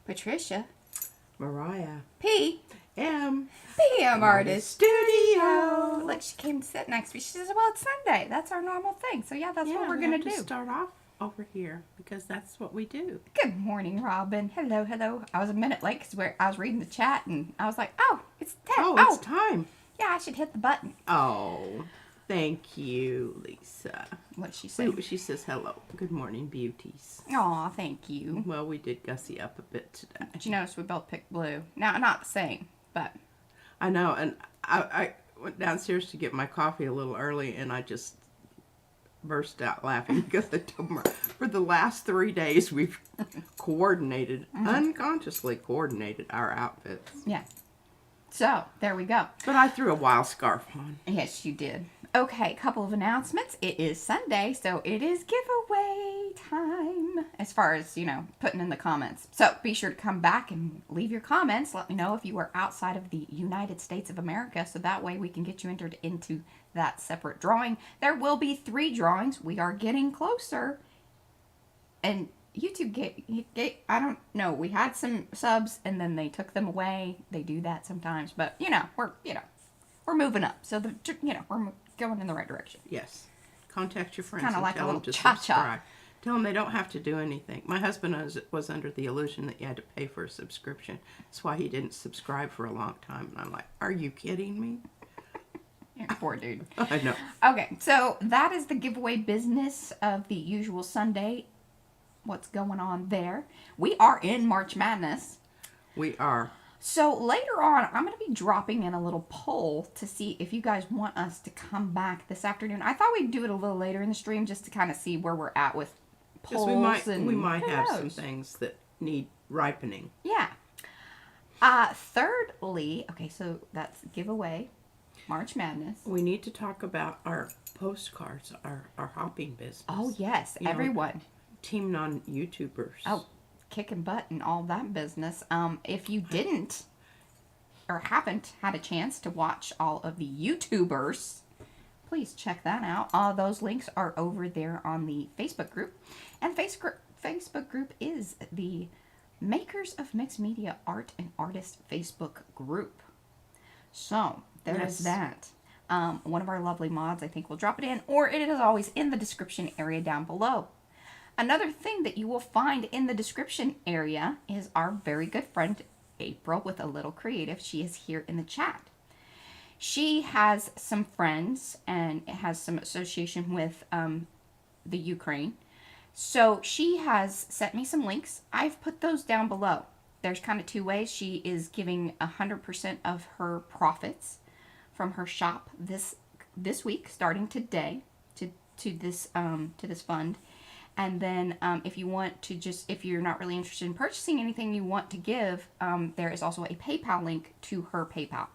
Patricia, Mariah, PM PM Artist Studio. Look, she came to sit next to me. She says, well, it's Sunday. That's our normal thing. So, yeah, that's what we're going to do. Start off over here because that's what we do. Good morning, Robin. Hello, hello. I was a minute late because I was reading the chat and I was like, oh, it's 10. Oh, it's time. Yeah, I should hit the button. Oh, thank you, Lisa. What did she say? She says hello. Good morning, beauties. Aw, thank you. Well, we did gussy up a bit today. Did you notice we both picked blue? Now, not the same, but... I know, and I went downstairs to get my coffee a little early, and I just burst out laughing because I told her for the last 3 days we've coordinated, unconsciously coordinated our outfits. Yeah. So, there we go. But I threw a wild scarf on. Yes, you did. Okay, couple of announcements. It is Sunday, so it is giveaway time. As far as, putting in the comments. So, be sure to come back and leave your comments. Let me know if you are outside of the United States of America, so that way we can get you entered into that separate drawing. There will be 3 drawings. We are getting closer. And YouTube I don't know. We had some subs and then they took them away. They do that sometimes, but we're moving up. So we're going in the right direction. Yes. Contact your friends and like tell them to subscribe. Tell them they don't have to do anything. My husband was under the illusion that you had to pay for a subscription. That's why he didn't subscribe for a long time. And I'm like, are you kidding me? Poor dude. I know. Okay, so that is the giveaway business of the usual Sunday. What's going on there? We are in March Madness. We are. So later on, I'm going to be dropping in a little poll to see if you guys want us to come back this afternoon. I thought we'd do it a little later in the stream just to kind of see where we're at with polls. We might have some things that need ripening. Yeah. Thirdly, okay, so that's giveaway, March Madness. We need to talk about our postcards, our hopping business. Oh, yes, everyone. Team non-YouTubers. Oh, kicking butt and all that business. If you didn't or haven't had a chance to watch all of the YouTubers, please check that out. Those links are over there on the Facebook group. And Facebook group is the Makers of Mixed Media Art and Artist Facebook group. So, there is that. One of our lovely mods, I think, will drop it in, or it is always in the description area down below. Another thing that you will find in the description area is our very good friend April with a little creative. She is here in the chat. She has some friends and has some association with the Ukraine. So she has sent me some links. I've put those down below. There's kind of 2 ways. She is giving 100% of her profits from her shop this week, starting today, to this fund. And then if you want to if you're not really interested in purchasing anything you want to give, there is also a PayPal link to her PayPal.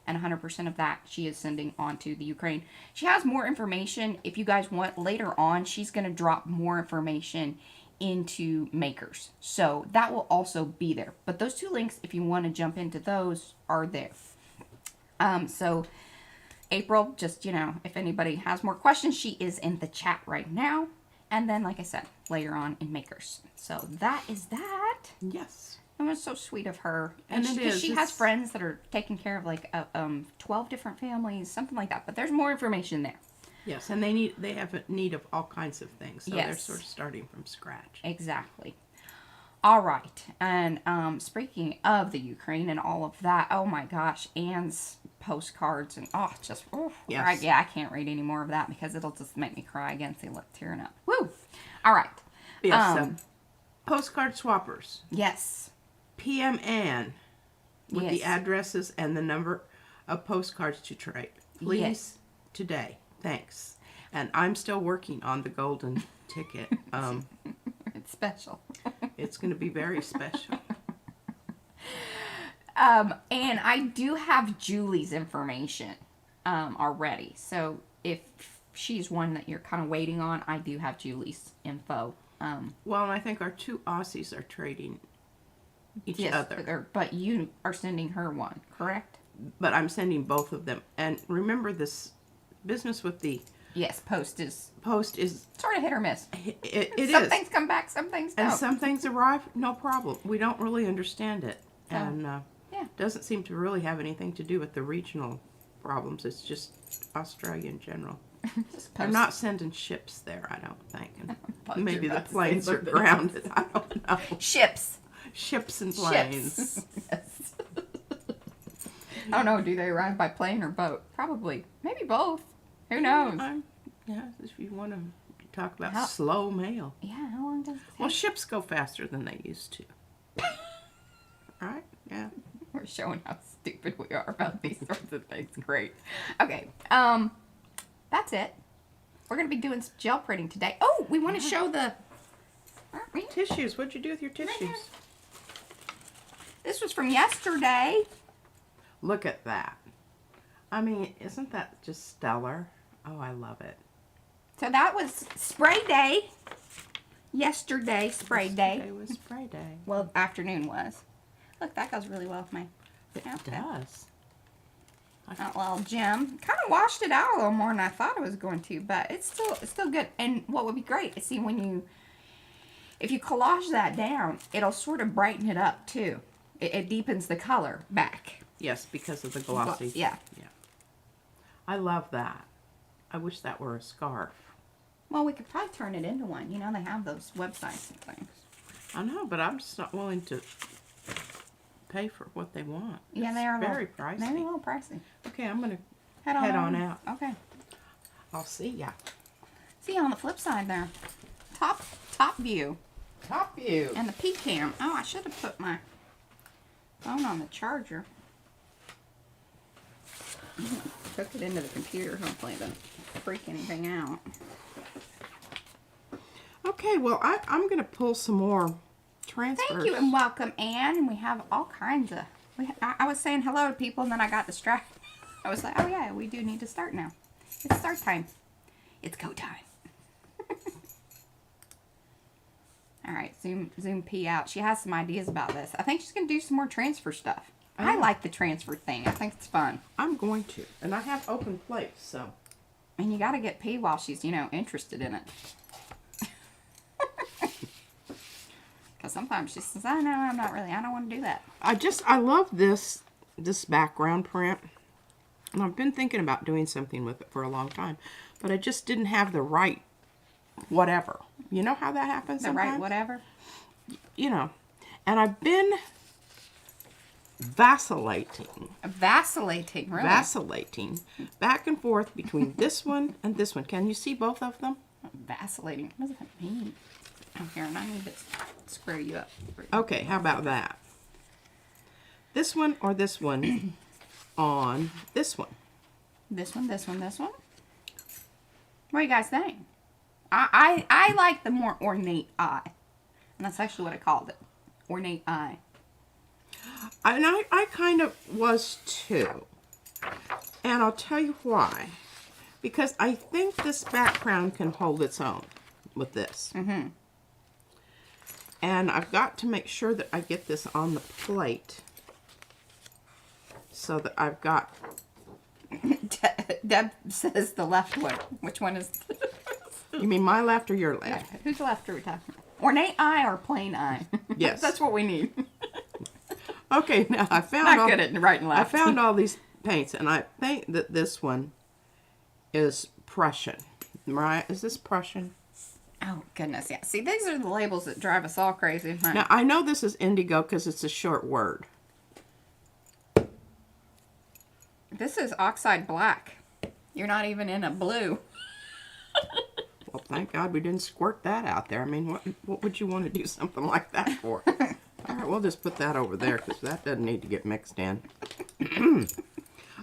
And 100% of that she is sending on to the Ukraine. She has more information. If you guys want, later on, she's going to drop more information into Makers. So that will also be there. But those 2 links, if you want to jump into those, are there. So April, just, if anybody has more questions, she is in the chat right now. And then, like I said, later on in Makers. So that is that. Yes. It was so sweet of her. And she has friends that are taking care of like 12 different families, something like that. But there's more information there. Yes, and they have a need of all kinds of things. So they're sort of starting from scratch. Exactly. All right. And speaking of the Ukraine and all of that, oh my gosh, Anne's postcards and yes. I can't read any more of that because it'll just make me cry again. See, look, tearing up. Woo! All right. Yes. Postcard swappers. Yes. PM Ann with the addresses and the number of postcards to trade. Please, today. Thanks. And I'm still working on the golden ticket. It's special. It's going to be very special. And I do have Julie's information already. So if she's one that you're kind of waiting on, I do have Julie's info. Well, and I think our 2 Aussies are trading each other. But you are sending her one, correct? But I'm sending both of them. And remember this business with the Yes, post is sort of hit or miss. It Some is. things come back, some things don't. And some things arrive, no problem. We don't really understand it. So, And yeah. doesn't seem to really have anything to do with the regional problems. It's just Australia in general. They're not sending ships there, I don't think. And maybe the planes are grounded. I don't know. Ships. Ships and planes. Yes. I don't know, do they arrive by plane or boat? Probably. Maybe both. Who knows? Yeah, if you want to talk about slow mail. Yeah, how long does it take? Well, ships go faster than they used to. Right? Yeah. We're showing how stupid we are about these sorts of things. Great. Okay. That's it. We're going to be doing some gel printing today. Oh, we want to show the... Tissues. What'd you do with your tissues? This was from yesterday. Look at that. I mean, isn't that just stellar? Oh, I love it. So that was spray day. Yesterday, spray day. Yesterday was spray day. Well, afternoon was. Look, that goes really well with my outfit. It does. That little gem. Kind of washed it out a little more than I thought it was going to, but it's still good. And what would be great is see if you collage that down, it'll sort of brighten it up too. It deepens the color back. Yes, because of the glossy. Yeah. Yeah. I love that. I wish that were a scarf. Well, we could probably turn it into one. You know, they have those websites and things. I know, but I'm just not willing to pay for what they want. Yeah, they are very pricey. They're a little pricey. Okay, I'm gonna head on out. Okay. I'll see ya. See you on the flip side there. Top view. Top view. And the P-cam. Oh, I should have put my phone on the charger. Hook it into the computer. Hopefully, it doesn't freak anything out. Okay, well, I'm going to pull some more transfers. Thank you and welcome, Anne. And we have all kinds of... I was saying hello to people and then I got distracted. I was like, oh yeah, we do need to start now. It's start time. It's go time. All right, zoom P out. She has some ideas about this. I think she's going to do some more transfer stuff. Oh. I like the transfer thing. I think it's fun. I'm going to. And I have open plates, so... And you got to get P while she's, interested in it. Because sometimes she says, oh, no, I'm not really. I don't want to do that. I love this background print. And I've been thinking about doing something with it for a long time. But I just didn't have the right whatever. You know how that happens sometimes? The right whatever? You know. And I've been vacillating. Vacillating, really? Vacillating back and forth between this one and this one. Can you see both of them? Vacillating. What does that mean? Oh, here, and I need to square you up. Okay, how about that? This one or this one on this one? This one, this one, this one? What do you guys think? I like the more ornate eye. And that's actually what I called it. Ornate eye. And I kind of was too. And I'll tell you why. Because I think this background can hold its own with this. Mm-hmm. And I've got to make sure that I get this on the plate. So that I've got... Deb says the left one. Which one is... You mean my left or your left? Yeah, whose left are we talking about? Ornate eye or plain eye? Yes. That's what we need. Okay, now I found Not good at right and left. I found all these paints, and I think that this one is Prussian. Right? Is this Prussian? Oh, goodness, yeah. See, these are the labels that drive us all crazy. Huh? Now, I know this is indigo because it's a short word. This is oxide black. You're not even in a blue. Well, thank God we didn't squirt that out there. I mean, what would you want to do something like that for? All right, we'll just put that over there because that doesn't need to get mixed in.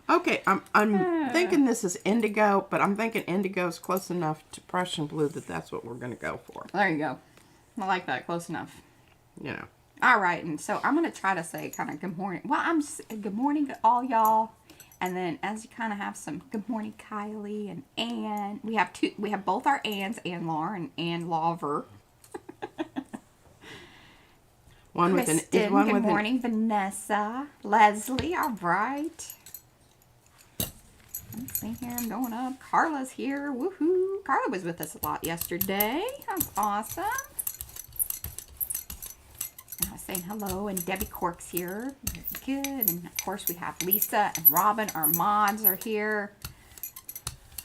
Okay, I'm thinking this is indigo, but I'm thinking indigo is close enough to Prussian blue that that's what we're going to go for. There you go. I like that. Close enough. You know. All right, and so I'm going to try to say kind of good morning. Well, good morning to all y'all. And then as you kind of have some good morning Kylie and Ann. We have both our Anns, Ann Law and Ann Lawver. One Kristen, with an one good with morning, Vanessa, Leslie, all right. Let's see here. I'm going up. Carla's here. Woohoo. Carla was with us a lot yesterday. That's awesome. I was saying hello, and Debbie Cork's here. Very good. And of course, we have Lisa and Robin. Our mods are here.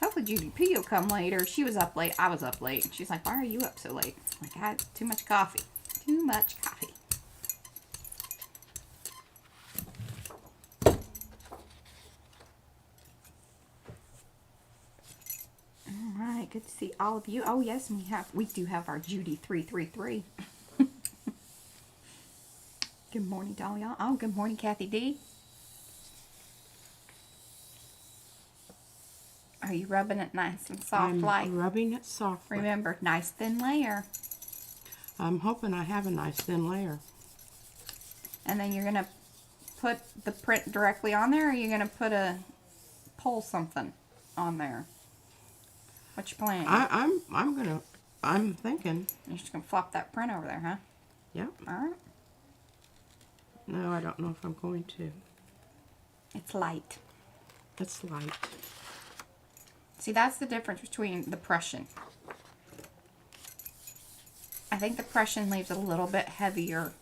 Hopefully, Judy P will come later. She was up late. I was up late. She's like, why are you up so late? I'm like, I had too much coffee. Too much coffee. All right, good to see all of you. Oh yes, we do have our Judy 333. Good morning to all y'all. Oh, good morning, Kathy D. Are you rubbing it nice and soft like? I'm rubbing it softly. Remember, nice thin layer. I'm hoping I have a nice thin layer. And then you're gonna put the print directly on there, or you're gonna pull something on there? What's your plan? I'm thinking. You're just gonna flop that print over there, huh? Yep. All right. No, I don't know if I'm going to. It's light. It's light. See, that's the difference between the Prussian. I think the Prussian leaves a little bit heavier.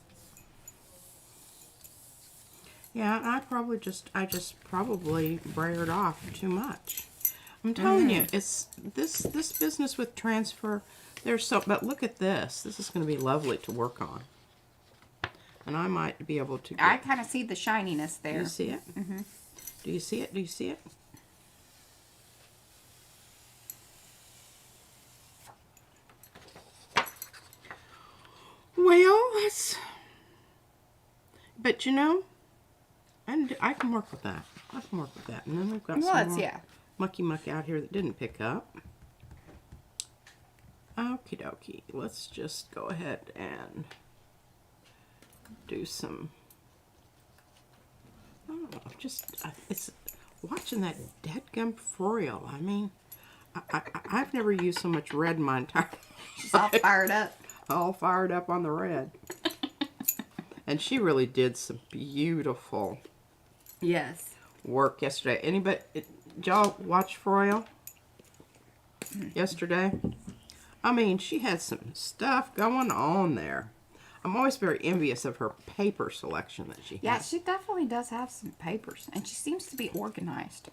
Yeah, I just probably brayered off too much. I'm telling you, it's this business with transfer. But look at this. This is going to be lovely to work on. And I might be able to. I kind of see the shininess there. Do you see it? Mm-hmm. Do you see it? Do you see it? Well, but you know, and I can work with that. I can work with that. And then we've got some more mucky muck out here that didn't pick up. Okie dokie. Let's just go ahead and do some. I don't know. It's watching that deadgum Froil. I mean, I've never used so much red in my entire life. She's all fired up. All fired up on the red. And she really did some beautiful work yesterday. Did y'all watch Froil yesterday? I mean, she had some stuff going on there. I'm always very envious of her paper selection that she has. Yeah, she definitely does have some papers, and she seems to be organized.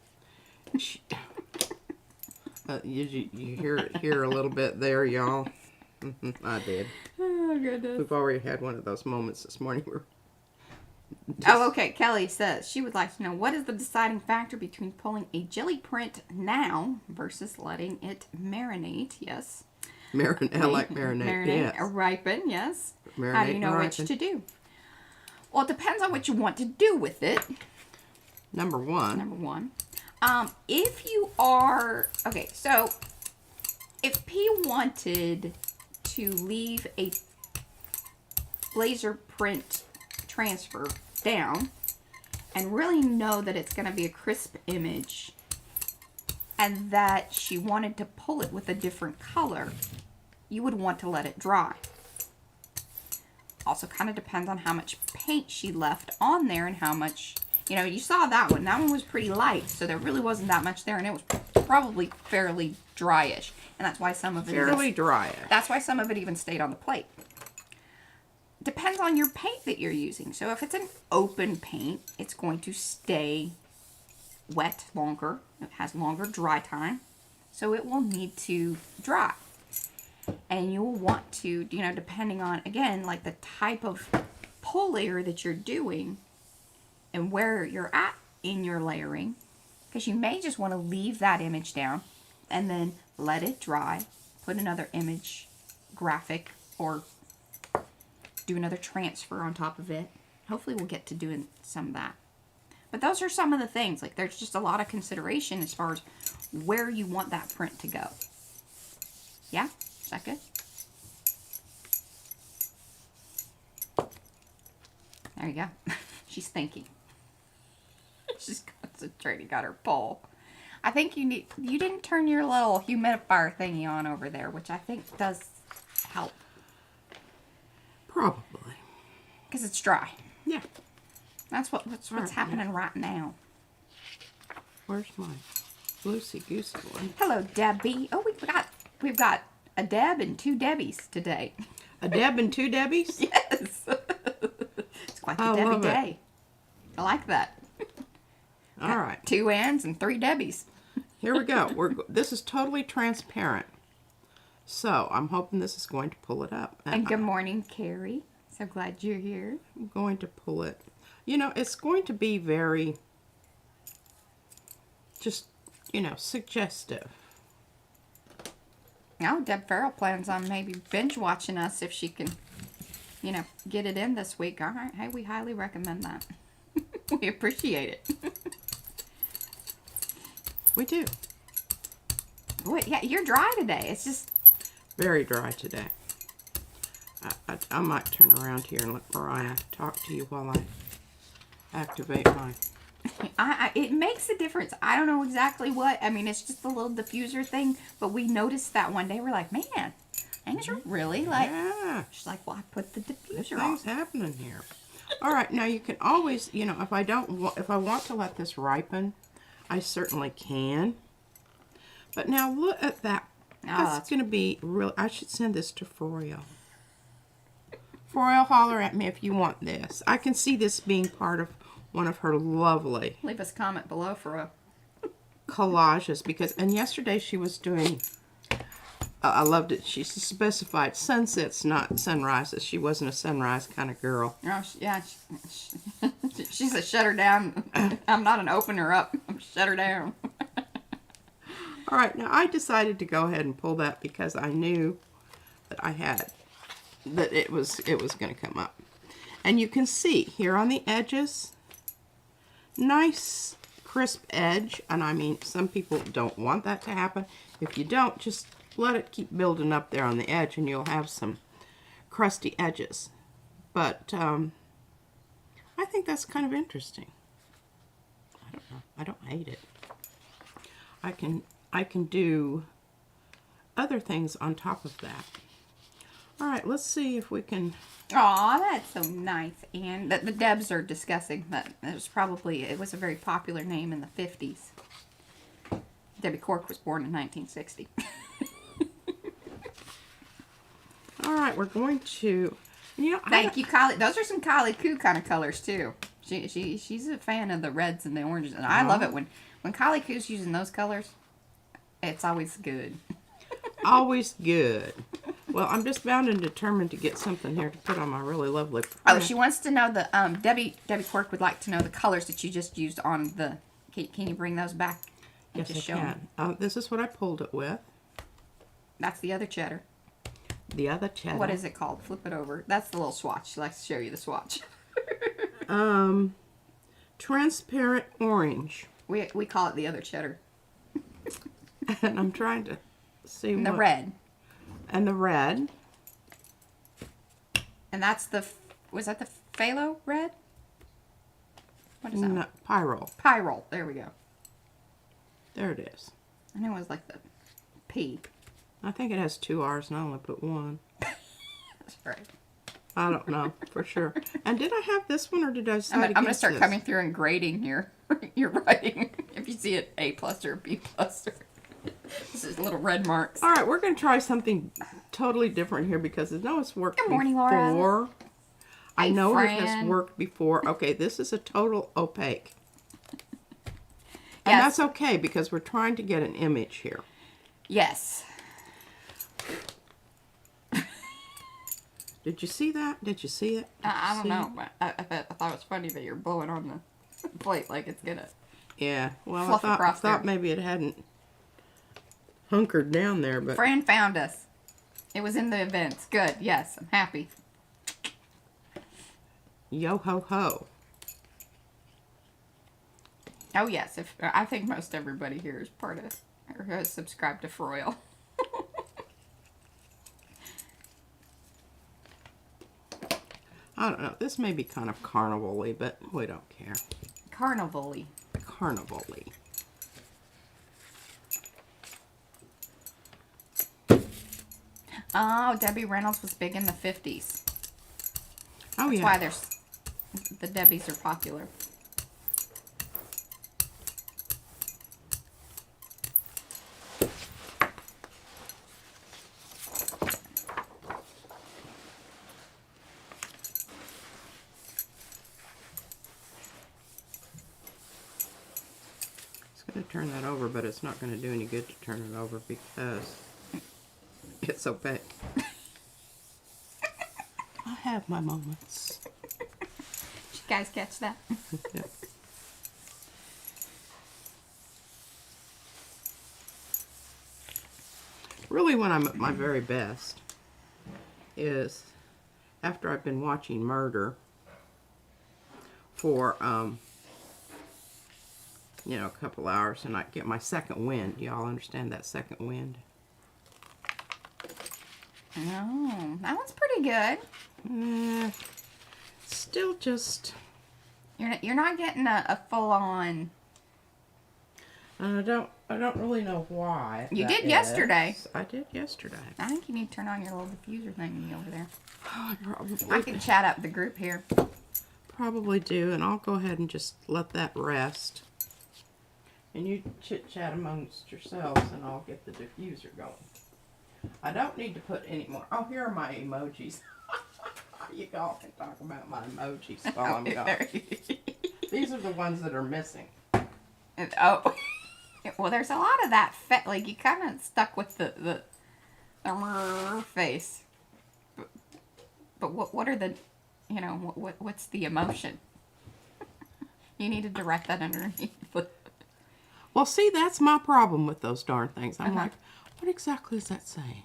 You hear a little bit there, y'all? I did. Oh, goodness. We've already had one of those moments this morning. Oh, okay. Kelly says she would like to know, what is the deciding factor between pulling a jelly print now versus letting it marinate? Yes. I like marinate. Yes. Ripen, yes. Marinate. How do you know which to do? Well, it depends on what you want to do with it. Number one. If you are... Okay, so if P wanted to leave a laser print transfer down and really know that it's going to be a crisp image and that she wanted to pull it with a different color, you would want to let it dry. Also kind of depends on how much paint she left on there and how much, you saw that one. That one was pretty light, so there really wasn't that much there, and it was probably fairly dryish. And that's why some of it That's why some of it even stayed on the plate. Depends on your paint that you're using. So if it's an open paint, it's going to stay wet longer. It has longer dry time. So it will need to dry. And you'll want to, depending on, again, like the type of pull layer that you're doing and where you're at in your layering, because you may just want to leave that image down and then let it dry, put another image graphic or do another transfer on top of it. Hopefully we'll get to doing some of that. But those are some of the things. Like, there's just a lot of consideration as far as where you want that print to go. Yeah? Is that good? There you go. She's thinking. She's concentrating on her pull. I think you didn't turn your little humidifier thingy on over there, which I think does help. Probably. Because it's dry. Yeah. That's what's happening right now. Where's mine? loosey goosey one. Hello, Debbie. Oh, we've got a Deb and 2 Debbies today. A Deb and 2 Debbies? Yes. It's quite the I Debbie love it. day. I like that. All right. 2 Anns and 3 Debbies. Here we go. This is totally transparent. So I'm hoping this is going to pull it up. And good morning, Carrie. So glad you're here. I'm going to pull it. You know, it's going to be very, just, you know, suggestive. Oh, Deb Farrell plans on maybe binge watching us if she can, you know, get it in this week. All right. Hey, we highly recommend that. We appreciate it. We do. Wait, yeah, you're dry today. It's just Very dry today. I might turn around here and let Mariah talk to you while I activate mine. it makes a difference. I don't know exactly what. I mean, it's just a little diffuser thing, but we noticed that one day. We're like, man, things are really like. Yeah. She's like, well, I put the There's diffuser on. things happening here. All right, now you can always, you know, if I want to let this ripen, I certainly can. But now look at that. That's going to be real. I should send this to Froyo. Froyo, holler at me if you want this. I can see this being part of one of her lovely Leave us a comment below for a. collages because, and yesterday she was doing, I loved it. She specified sunsets, not sunrises. She wasn't a sunrise kind of girl. Oh, yeah. She's a shut her down. I'm not an opener up. I'm shut her down. All right, now I decided to go ahead and pull that because I knew that it was going to come up. And you can see here on the edges, nice crisp edge. And I mean, some people don't want that to happen. If you don't, just let it keep building up there on the edge and you'll have some crusty edges. But I think that's kind of interesting. I don't know. I don't hate it. I can do other things on top of that. All right, let's see if we can. Aw, that's so nice. And the Debs are discussing that it was a very popular name in the 50s. Debbie Cork was born in 1960. All right, we're going to. You know, Thank you, Kylie. Those are some Kylie Koo kind of colors too. She's a fan of the reds and the oranges, and I love it when Kylie Koo's using those colors. It's always good. Always good. Well, I'm just bound and determined to get something here to put on my really lovely print. Oh, she wants to know the Debbie Quirk would like to know the colors that you just used on the. Can you bring those back? And Yes, just I show 'em? can. This is what I pulled it with. That's the other cheddar. The other cheddar. What is it called? Flip it over. That's the little swatch. She likes to show you the swatch. Transparent orange. We call it the other cheddar. And I'm trying to see And the red. And the red. And that's was that the phthalo red? What is that? No, Pyrrole. Pyrrole. There we go. There it is. I know it was like the P. I think it has 2 R's and I only put 1. That's right. I don't know for sure. And did I have this one or did I decide I'm going to against start this? coming through and grading your writing. If you see it A+ or B+. This is little red marks. All right, we're going to try something totally different here because I know it's worked Good morning, before. Laura. I Hey, know it has friend. worked before. Okay, this is a total opaque. And Yes. that's okay because we're trying to get an image here. Yes. Did you see that? Did you see it? Did I you don't see know. it? But I thought it was funny that you're blowing on the plate like it's going to. Yeah. Well, Fluff I across thought there. maybe it hadn't hunkered down there, but Fran found us. It was in the events. Good. Yes, I'm happy. yo ho ho. Oh yes, I think most everybody here is part of or has subscribed to Froyle. I don't know. This may be kind of carnival-y, but we don't care. Carnival-y. Carnival-y. Oh, Debbie Reynolds was big in the 50s. Oh, That's yeah. why the Debbies are popular. to turn that over, but it's not going to do any good to turn it over because it's opaque. I have my moments. Did you guys catch that? Yeah. Really, when I'm at my very best is after I've been watching murder for you know, a couple hours, and I get my second wind. Y'all understand that second wind? Oh, that one's pretty good. Still just... You're not getting a full on. I don't really know why. You that did yesterday. is. I did yesterday. I think you need to turn on your little diffuser thingy over there. Oh, I can chat up the group here. probably do, and I'll go ahead and just let that rest. And you chit-chat amongst yourselves, and I'll get the diffuser going. I don't need to put any more. Oh, here are my emojis. You all can talk about my emojis while I'm gone. These are the ones that are missing. And, oh, well, there's a lot of that like you kind of stuck with the face. But what are the, you know, what's the emotion? You need to direct that underneath. Well, see, that's my problem with those darn things. I'm like, what exactly is that saying?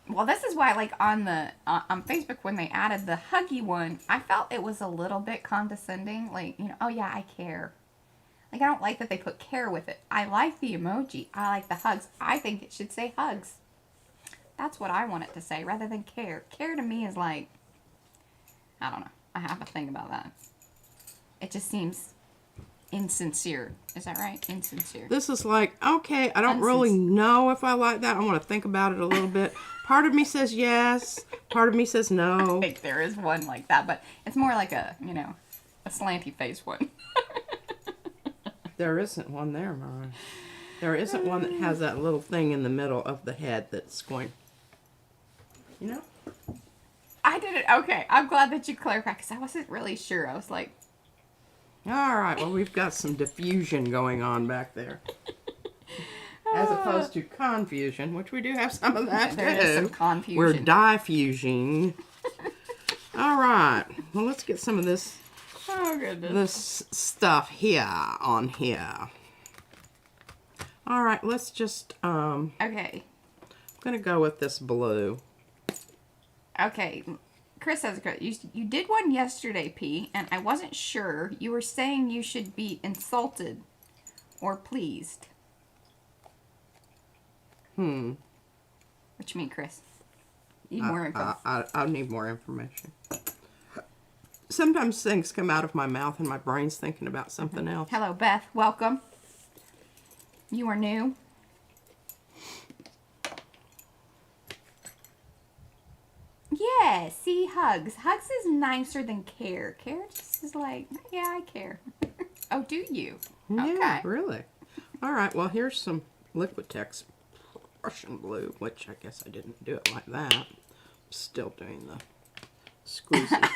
Well, this is why, like, on Facebook, when they added the huggy one, I felt it was a little bit condescending. Like, you know, oh, yeah, I care. Like, I don't like that they put care with it. I like the emoji. I like the hugs. I think it should say hugs. That's what I want it to say, rather than care. Care to me is like, I don't know. I have a thing about that. It just seems insincere. Is that right? Insincere. This is like, okay, I don't really know if I like that. I want to think about it a little bit. Part of me says yes. Part of me says no. I think there is one like that, but it's more like a, you know, a slanty face one. There isn't one there, Mara. There isn't one that has that little thing in the middle of the head that's going, you know? I did it. Okay, I'm glad that you clarified, because I wasn't really sure. I was like, all right, well, we've got some diffusion going on back there. As opposed to confusion, which we do have some of that, there is some confusion. We're diffusing. All right, well, let's get some of this, this stuff here on here. All right, let's just, okay. I'm going to go with this blue. Okay. Chris has a good. You did one yesterday, P, and I wasn't sure. You were saying you should be insulted or pleased. What you mean, Chris? Need more info. I need more information. Sometimes things come out of my mouth and my brain's thinking about something else. Hello, Beth. Welcome. You are new. Yeah, see, hugs. Hugs is nicer than care. Care just is like, yeah, I care. Oh, do you? Yeah, Okay. really. All right, well, here's some Liquitex Russian blue, which I guess I didn't do it like that. I'm still doing the squeezy,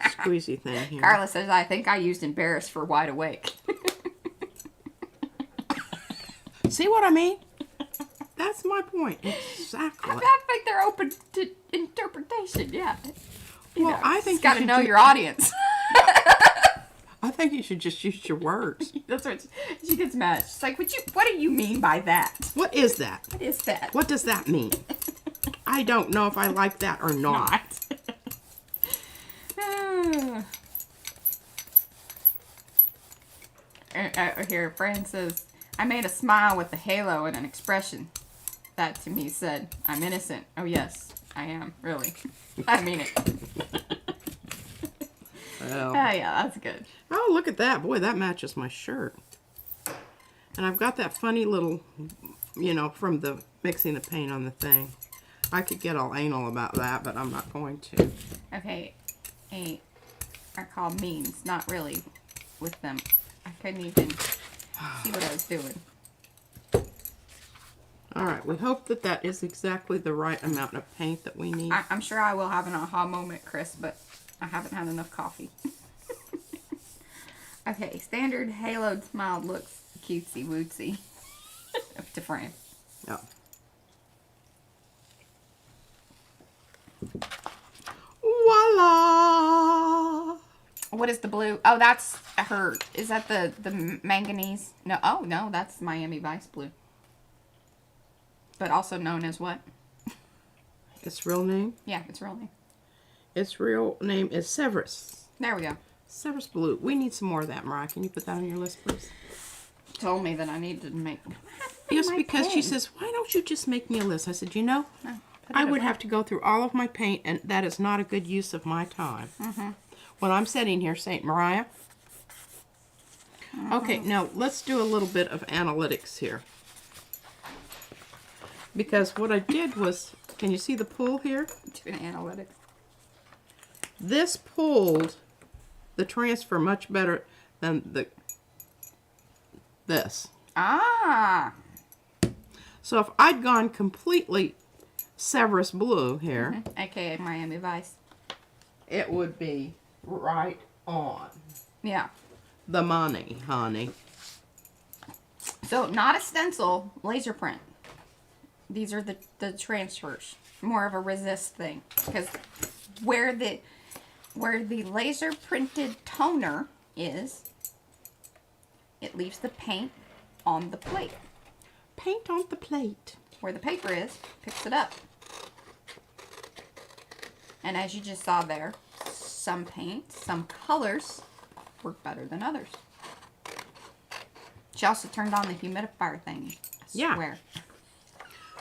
squeezy thing here. Carla says, I think I used embarrassed for wide awake. See what I mean? That's my point. Exactly. I think they're open to interpretation, yeah. You Well, know, I think you gotta you know should your audience. I think you should just use your words. That's what she gets mad. She's like, what do you mean by that? What is that? What is that? What does that mean? I don't know if I like that or not. Here, Fran says, I made a smile with a halo and an expression. That to me said, I'm innocent. Oh yes, I am, really. I mean it. Well, Oh yeah, that's good. oh, look at that. Boy, that matches my shirt. And I've got that funny little, you know, from the mixing the paint on the thing. I could get all anal about that, but I'm not going to. Okay, are called memes, not really with them. I couldn't even see what I was doing. All right, we hope that that is exactly the right amount of paint that we need. I'm sure I will have an aha moment, Chris, but I haven't had enough coffee. Okay, standard haloed smile looks cutesy wootsy to frame. Yeah. Voila! What is the blue? Oh, that's her. Is that the manganese? No. Oh, no, that's Miami Vice blue. But also known as what? Its real name? Yeah, it's real name. Its real name is Severus. There we go. Severus Blue. We need some more of that, Mariah. Can you put that on your list, please? Told me that I needed to make. Yes, because she says, why don't you just make me a list? I said, you know, No, I would have to go through all of my paint, and that is not a good use of my time. When I'm sitting here saying, Mariah, okay, now let's do a little bit of analytics here. Because what I did was, can you see the pull here? Doing analytics. This pulled the transfer much better than this. Ah. So if I'd gone completely Severus Blue here, AKA Miami Vice. it would be right on Yeah. the money, honey. So not a stencil, laser print. These are the transfers. More of a resist thing. Because where the laser printed toner is, it leaves the paint on the plate. Paint on the plate. Where the paper is, picks it up. And as you just saw there, some paint, some colors work better than others. She also turned on the humidifier thingy. I swear.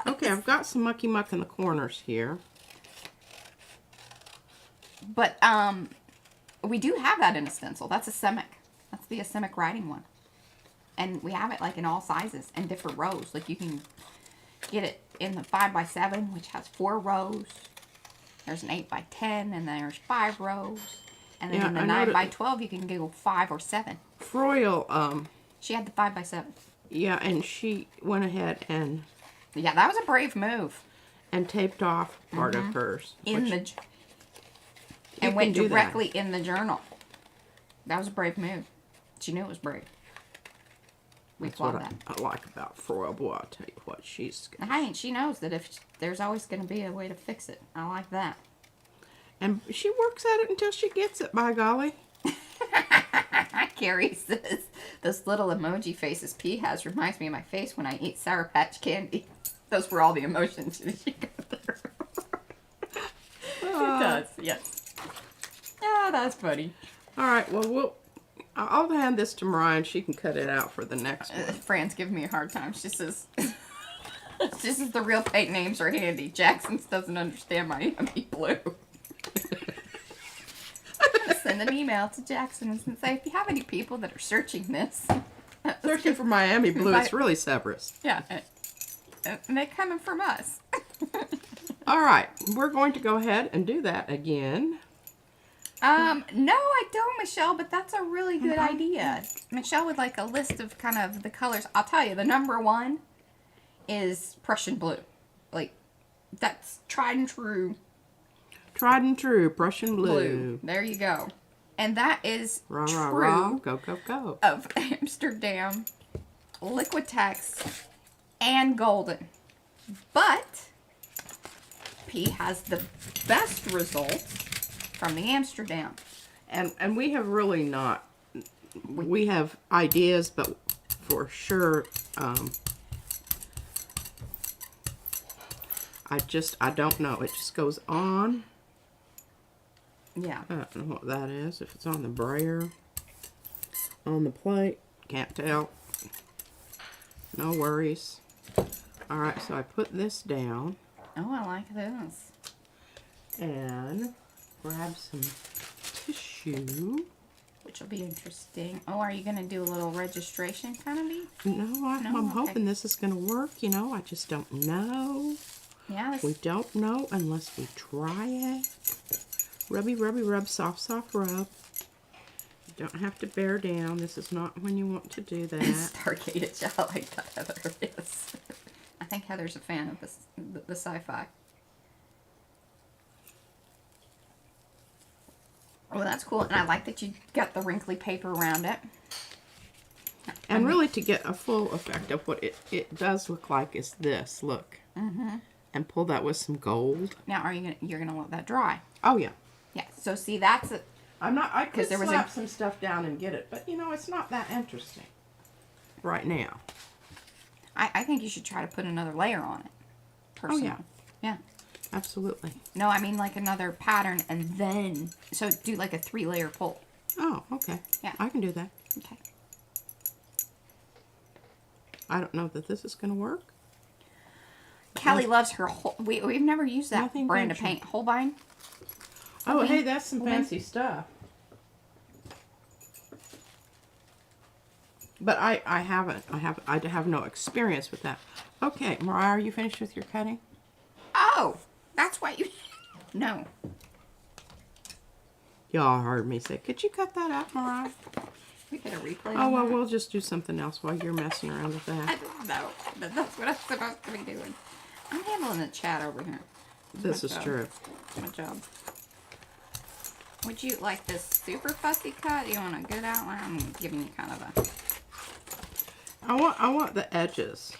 Okay, I've got some mucky muck in the corners here. But we do have that in a stencil. That's a semic. That's the asemic writing one. And we have it like in all sizes and different rows. Like you can get it in the 5x7, which has 4 rows. There's an 8x10, and there's 5 rows. And then in the 9x12, you can go 5 or 7. Froyle, She had the 5x7. yeah, and she went ahead and Yeah, that was a brave move. taped off part of hers. And went directly in the journal. That was a brave move. She knew it was brave. We That's what applaud that. I like about Froyle. Boy, I'll tell you what, she's... Hey, she knows that if there's always going to be a way to fix it. I like that. And she works at it until she gets it, by golly. Carrie says, those little emoji faces P has reminds me of my face when I eat Sour Patch candy. Those were all the emotions she got there. It does, yes. Oh, that's funny. All right, well, I'll hand this to Mariah and she can cut it out for the next one. Fran's giving me a hard time. She says, this is the real paint names are handy. Jackson's doesn't understand Miami Blue. Send an email to Jackson and say, if you have any people that are searching this. Searching for Miami Blue, it's really Severus. Yeah, and they're coming from us. All right, we're going to go ahead and do that again. No, I don't, Michelle, but that's a really good idea. Michelle would like a list of kind of the colors. I'll tell you, the number 1 is Prussian blue. Like, that's tried and true. Tried and true, Prussian blue. There you go. And that is Rah, true rah, rah. Go, go, go. of Amsterdam, Liquitex, and Golden. But P has the best results from the Amsterdam. And we have really not, we have ideas, but for sure, I don't know. It just goes on. Yeah. I don't know what that is. If it's on the brayer, on the plate, can't tell. No worries. All right, so I put this down. Oh, I like this. And grab some tissue. Which will be interesting. Oh, are you going to do a little registration kind of thing? No, I'm hoping this is going to work. You know, I just don't know. Yeah. We don't know unless we try it. Rubby, rubby, rub, soft, soft rub. You don't have to bear down. This is not when you want to do that. Stargated. Yeah, I like that, Heather. Yes. I think Heather's a fan of this, the sci-fi. Oh, that's cool. And I like that you got the wrinkly paper around it. And really, to get a full effect of what it does look like is this. Look. Mm-hmm. And pull that with some gold. Now, you're gonna let that dry? Oh yeah. Yeah. So see, that's it. I could slap some stuff down and get it, but you know, it's not that interesting right now. I think you should try to put another layer on it. Personally. Oh yeah. Absolutely. No, I mean like another pattern, and then so do like a 3-layer pull. Oh, okay. Yeah. I can do that. Okay. I don't know that this is going to work. Kelly loves her whole. We've never used that Nothing brand of venture. paint. Holbein. Oh, Holbein? hey, that's some Holbein? fancy stuff. But I have no experience with that. Okay, Mariah, are you finished with your cutting? Oh, that's why you. No. Y'all heard me say, could you cut that out, Mariah? We get a replay. Oh, on well, that? we'll just do something else while you're messing around with I that. didn't know that that's what I'm supposed to be doing. I'm handling the chat over here. This is true. It's my job. Would you like this super fussy cut? You want a good outline? I'm giving you kind of a. I want the edges.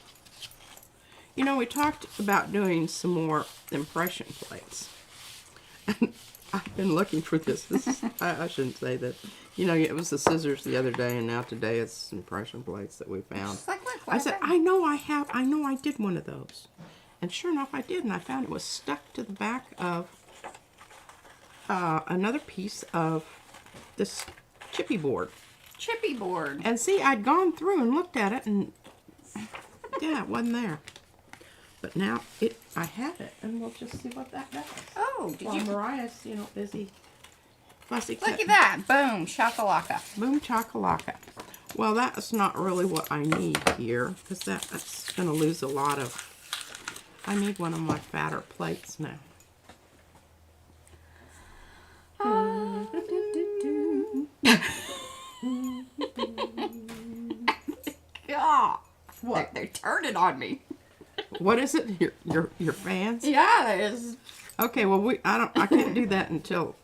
You know, we talked about doing some more impression plates. And I've been looking for this. I shouldn't say that. You know, it was the scissors the other day, and now today it's impression plates that we found. Just like, look, I said, I know I did one of those. And sure enough, I did, and I found it was stuck to the back of another piece of this chippy board. Chippy board. And see, I'd gone through and looked at it, and yeah, it wasn't there. But now I have it, and we'll just see what that does. Oh, did While you? Mariah's, busy fussy Look cutting. at that. Boom. Shakalaka. Boom chakalaka. Well, that's not really what I need here, because that's going to lose a lot of... I need one of my fatter plates now. God. What? They're turning on me. What is it? Your fans? Yeah, it is. Okay, well I can't do that until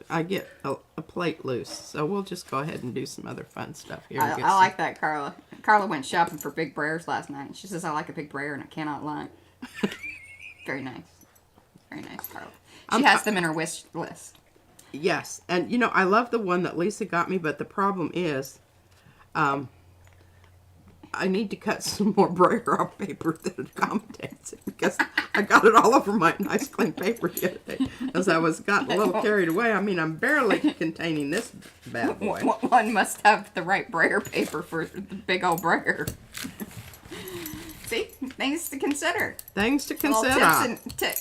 I get a plate loose. So we'll just go ahead and do some other fun stuff here. I like that, Carla. Carla went shopping for big brayers last night. She says, I like a big brayer and I cannot lie. Very nice. Very nice, Carla. She has them in her wish list. Yes, and I love the one that Lisa got me, but the problem is, I need to cut some more brayer off paper that accommodates it, because I got it all over my nice clean paper the other day as I got a little carried away. I mean, I'm barely containing this bad boy. One must have the right brayer paper for the big old brayer. See? Things to consider. Things to Well, consider.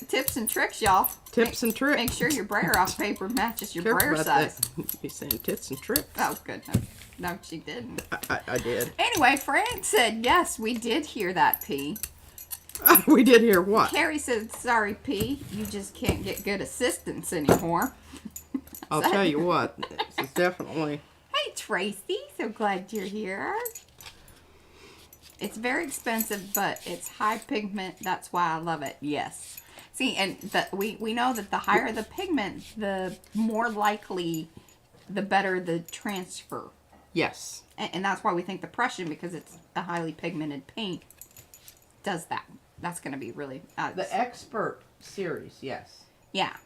tips and tricks, y'all. Tips and tricks. Make sure your brayer off paper matches your Careful brayer about size. that. Be saying tits and tricks. Oh, good. No, she didn't. I did. Anyway, Frank said, yes, we did hear that, P. We did hear what? Carrie said, sorry, P. You just can't get good assistance anymore. I'll tell you what. This is definitely... Hey, Tracy. So glad you're here. It's very expensive, but it's high pigment. That's why I love it. Yes. See, and we know that the higher the pigment, the more likely, the better the transfer. Yes. And that's why we think the Prussian, because it's a highly pigmented paint, does that. That's going to be really... The Expert series, yes. Yeah.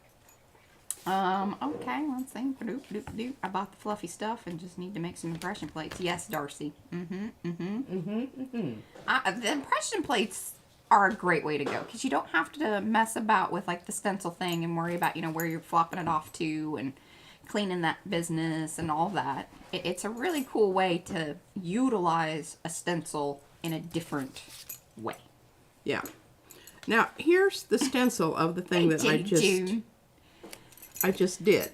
Okay, let's see. I bought the fluffy stuff and just need to make some impression plates. Yes, Darcy. The impression plates are a great way to go, because you don't have to mess about with like the stencil thing and worry about, where you're flopping it off to and cleaning that business and all that. It's a really cool way to utilize a stencil in a different way. Yeah. Now, here's the stencil of the thing that I just did.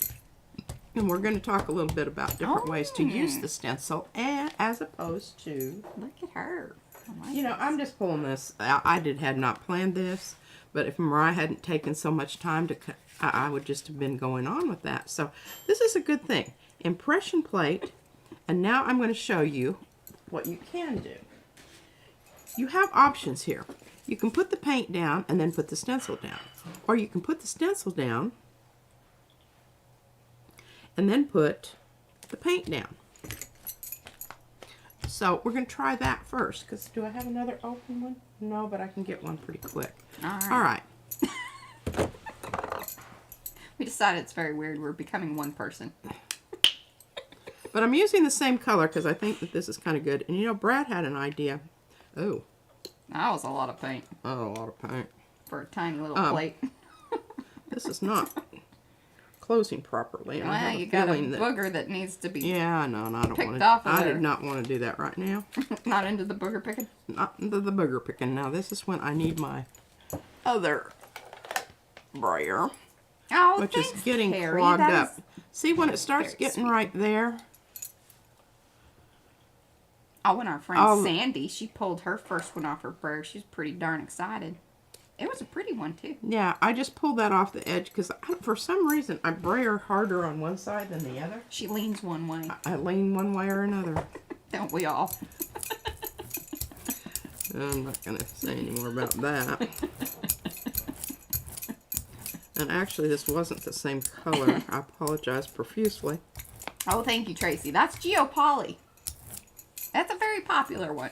And we're going to talk a little bit about different ways to use the stencil, and as opposed to... Look at her. I like I'm just pulling this. I had not planned this, but if Mariah hadn't taken so much time to cut, I would just have been going on with that. So this is a good thing. Impression plate, and now I'm going to show you what you can do. You have options here. You can put the paint down and then put the stencil down. Or you can put the stencil down and then put the paint down. So we're going to try that first, because do I have another open one? No, but I can get one pretty quick. All right. We decided it's very weird. We're becoming one person. But I'm using the same color because I think that this is kind of good. And you know, Brad had an idea. Oh. That was a lot of paint. Oh, a lot of paint. For a tiny little plate. This is not closing properly. Well, you got a booger that needs to be yeah, no, I don't picked want off to. of I there. did not want to do that right now. Not into the booger picking? Not into the booger picking. Now, this is when I need my other brayer. Oh, which thanks, is getting Carrie. clogged That up. is See when it starts very getting sweet. right there? Oh, and our friend Sandy, she pulled her first one off her brayer. She's pretty darn excited. It was a pretty one, too. Yeah, I just pulled that off the edge because for some reason I brayer harder on one side than the other. She leans one way. I lean one way or another. Don't we all? I'm not going to say any more about that. And actually, this wasn't the same color. I apologize profusely. Oh, thank you, Tracy. That's Geopoly. That's a very popular one.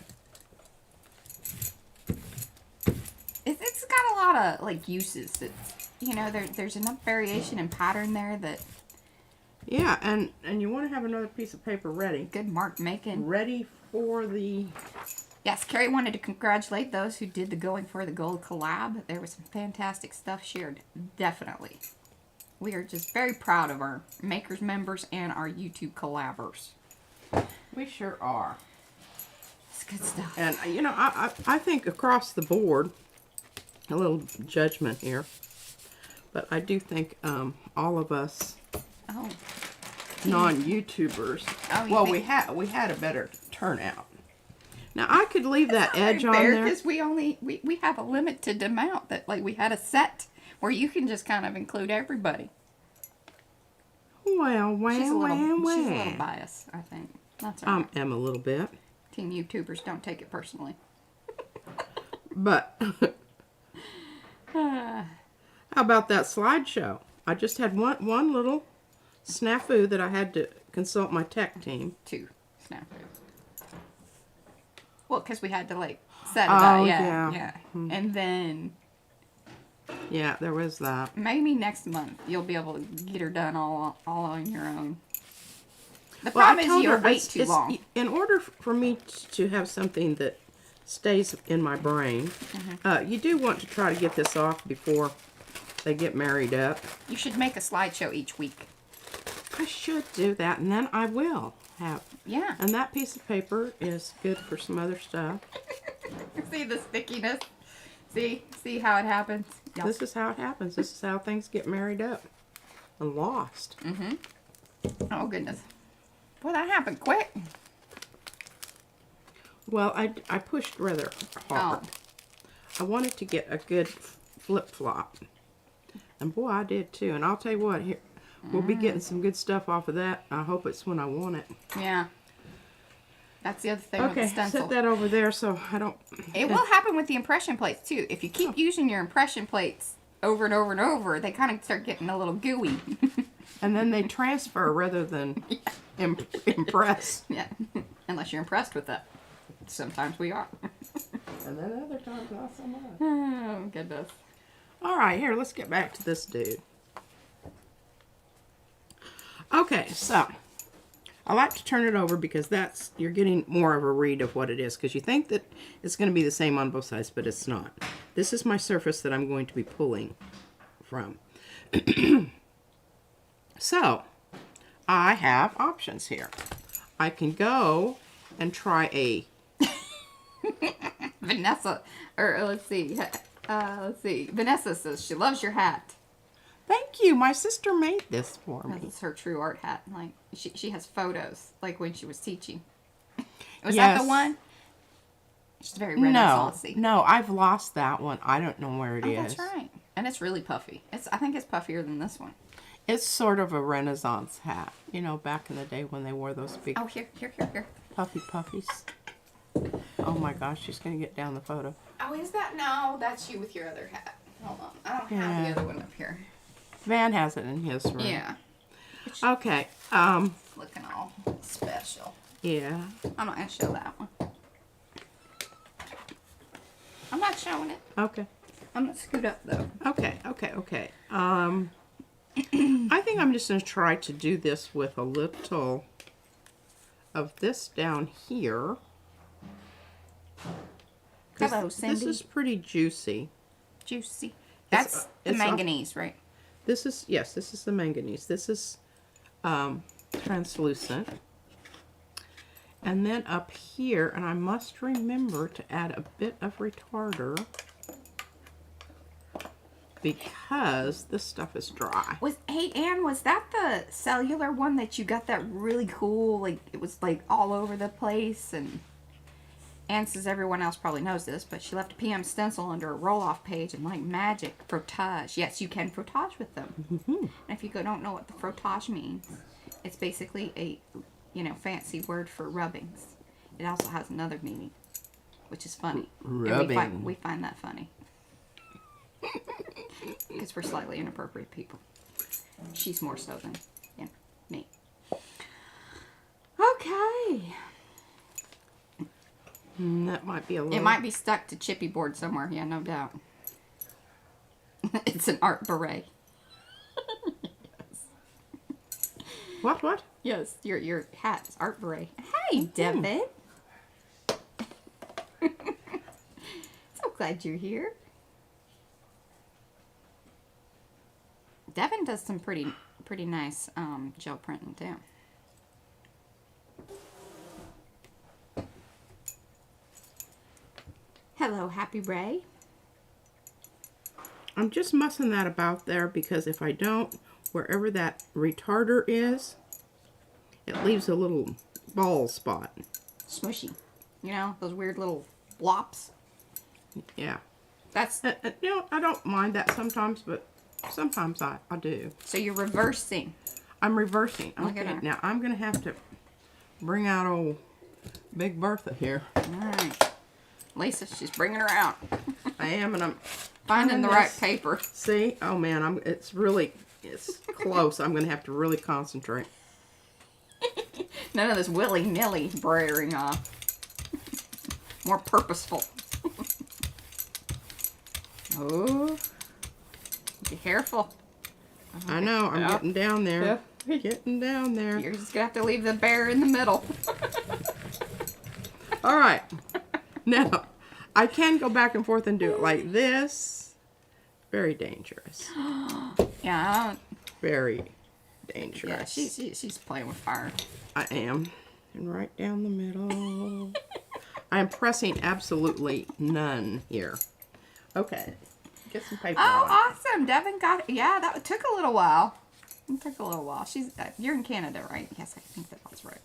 It's got a lot of, like, uses. It's, you know, there's enough variation and pattern there that... Yeah, and you want to have another piece of paper ready. Good mark making. Ready for the... Yes, Carrie wanted to congratulate those who did the Going for the Gold collab. There was some fantastic stuff shared. Definitely. We are just very proud of our Makers members and our YouTube collabers. We sure are. It's good stuff. And, you know, I think across the board, a little judgment here, but I do think all of us non-YouTubers, well, we had a better turnout. Now, I could leave that edge on there. Because we have a limited amount that, like, we had a set where you can just kind of include everybody. Well. She's a little biased, I think. That's all right. I am a little bit. Teen YouTubers don't take it personally. But how about that slideshow? I just had one little snafu that I had to consult my tech team. 2 snafu. Well, because we had to, like, set it up. Yeah. And then... Yeah, there was that. Maybe next month you'll be able to get her done all on your own. The Well, problem is you'll wait too long. In order for me to have something that stays in my brain, you do want to try to get this off before they get married up. You should make a slideshow each week. I should do that, and then I will have. Yeah. And that piece of paper is good for some other stuff. See the stickiness? See how it happens? Yep. This is how it happens. This is how things get married up and lost. Oh, goodness. Boy, that happened quick. Well, I pushed rather hard. I wanted to get a good flip-flop. And boy, I did too. And I'll tell you what, here we'll be getting some good stuff off of that. I hope it's when I want it. Yeah. That's the other thing with the stencil. Set that over there so I don't... It will happen with the impression plates, too. If you keep using your impression plates over and over and over, they kind of start getting a little gooey. And then they transfer rather than impress. Yeah. Unless you're impressed with that. Sometimes we are. And then other times not so much. Oh, goodness. All right, here, let's get back to this dude. Okay, so... I like to turn it over because you're getting more of a read of what it is. Because you think that it's going to be the same on both sides, but it's not. This is my surface that I'm going to be pulling from. So, I have options here. I can go and try a... Vanessa, or let's see. Vanessa says she loves your hat. Thank you. My sister made this for me. That's her true art hat. Like she has photos, like when she was teaching. Was that the one? She's very Renaissance-y. No, I've lost that one. I don't know where it is. That's right. And it's really puffy. I think it's puffier than this one. It's sort of a Renaissance hat. You know, back in the day when they wore those big... Oh, here. Puffy puffies. Oh my gosh, she's going to get down the photo. Oh, is that? No, that's you with your other hat. Hold on. I don't have the other one up here. Van has it in his room. Yeah. page. Okay. Looking all special. Yeah. I'm not going to show that one. I'm not showing it. Okay. I'm going to scoot up, though. Okay. I think I'm just going to try to do this with a little of this down here. Hello, Cindy. This is pretty juicy. Juicy. That's the manganese, right? This is, yes, this is the manganese. This is translucent. And then up here, and I must remember to add a bit of retarder because this stuff is dry. Hey, Ann, was that the cellular one that you got that really cool, like, it was, like, all over the place? And Ann says everyone else probably knows this, but she left a PM stencil under a roll-off page and, like, magic frottage. Yes, you can frottage with them. And if you don't know what the frottage means, it's basically a, you know, fancy word for rubbings. It also has another meaning, which is funny. Rubbing. And we find that funny. Because we're slightly inappropriate people. She's more so than, you know, me. Okay. That might be a little... It might be stuck to chippy board somewhere. Yeah, no doubt. It's an art beret. What? Yes, your hat is art beret. Hey, Devin. So glad you're here. Devin does some pretty nice gel printing too. Hello, Happy Ray. I'm just mussing that about there because if I don't, wherever that retarder is, it leaves a little ball spot. Smushy. You know, those weird little blops. Yeah. That's... You know, I don't mind that sometimes, but sometimes I do. So you're reversing. I'm reversing. Look at Okay, her. now I'm going to have to bring out old Big Bertha here. All right. Lisa, she's bringing her out. I am, and I'm Finding the right paper. See? Oh, man, it's close. I'm going to have to really concentrate. None of this willy-nilly braring off. More purposeful. Oh. Be careful. I know. I'm getting down there. Yeah. Getting down there. You're just going to have to leave the bear in the middle. All right. Now, I can go back and forth and do it like this. Very dangerous. Yeah. Very dangerous. Yeah, she's playing with fire. I am. And right down the middle. I am pressing absolutely none here. Okay. Get some paper Oh, on. awesome. Devin got it. Yeah, that took a little while. It took a little while. You're in Canada, right? Yes, I think that's right.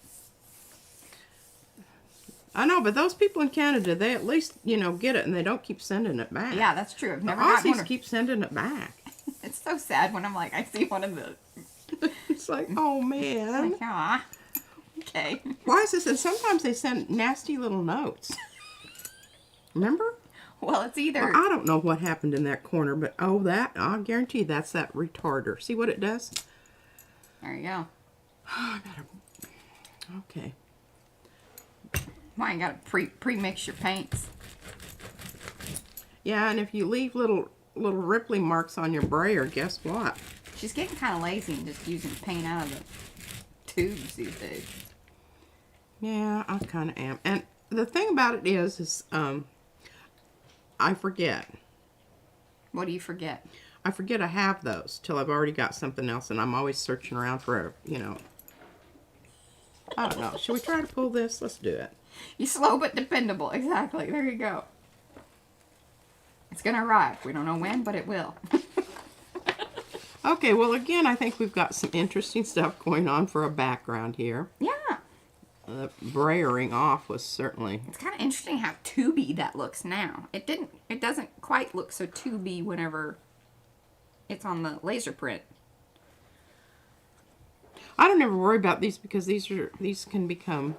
I know, but those people in Canada, they at least, get it and they don't keep sending it back. Yeah, that's true. I've The never gotten one. Aussies keep sending it back. It's so sad when I'm like, I see one of the... It's like, oh, man. Like, ah, okay. Why is this? And sometimes they send nasty little notes. Remember? Well, it's either... Well, I don't know what happened in that corner, but I'll guarantee that's that retarder. See what it does? There you go. Okay. Why, you gotta pre-mix your paints. Yeah, and if you leave little rippling marks on your brayer, guess what? She's getting kind of lazy and just using paint out of the tubes these days. Yeah, I kind of am. And the thing about it is I forget. What do you forget? I forget I have those till I've already got something else, and I'm always searching around for, I don't know. Should we try to pull this? Let's do it. You slow but dependable. Exactly. There you go. It's gonna arrive. We don't know when, but it will. Okay, well, again, I think we've got some interesting stuff going on for a background here. Yeah. The brayering off was certainly... It's kind of interesting how tubey that looks now. It doesn't quite look so tubey whenever it's on the laser print. I don't ever worry about these because these can become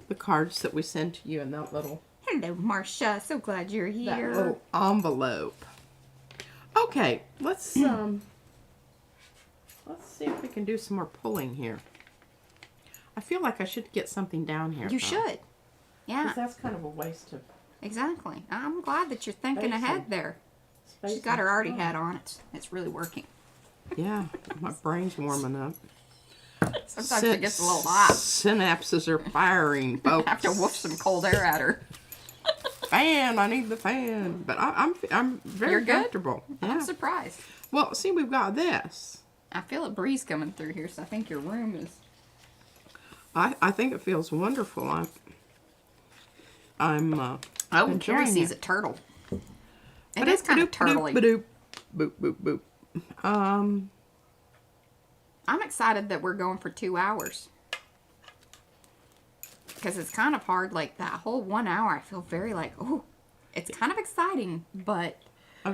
the cards that we send to you in that little... Hello, Marcia. So glad you're here. That little envelope. Okay, let's Let's see if we can do some more pulling here. I feel like I should get something down here. You should. Yeah, Because that's kind of a waste of exactly. I'm glad that you're thinking Space ahead and- there. space. She's got her and ARTY time. hat on. It's really working. Yeah, my brain's warming up. Sometimes it gets a little hot. Synapses are firing, folks. I have to woof some cold air at her. Fan, I need the fan. But I'm very You're good? comfortable. Yeah. I'm surprised. Well, see, we've got this. I feel a breeze coming through here, so I think your room is... I think it feels wonderful. I'm Oh, Carrie enjoying sees it. a turtle. It is kind of turtly. Boop, boop, boop, boop. I'm excited that we're going for 2 hours. Because it's kind of hard, like that whole 1 hour, I feel very like, oh, it's kind of exciting, but...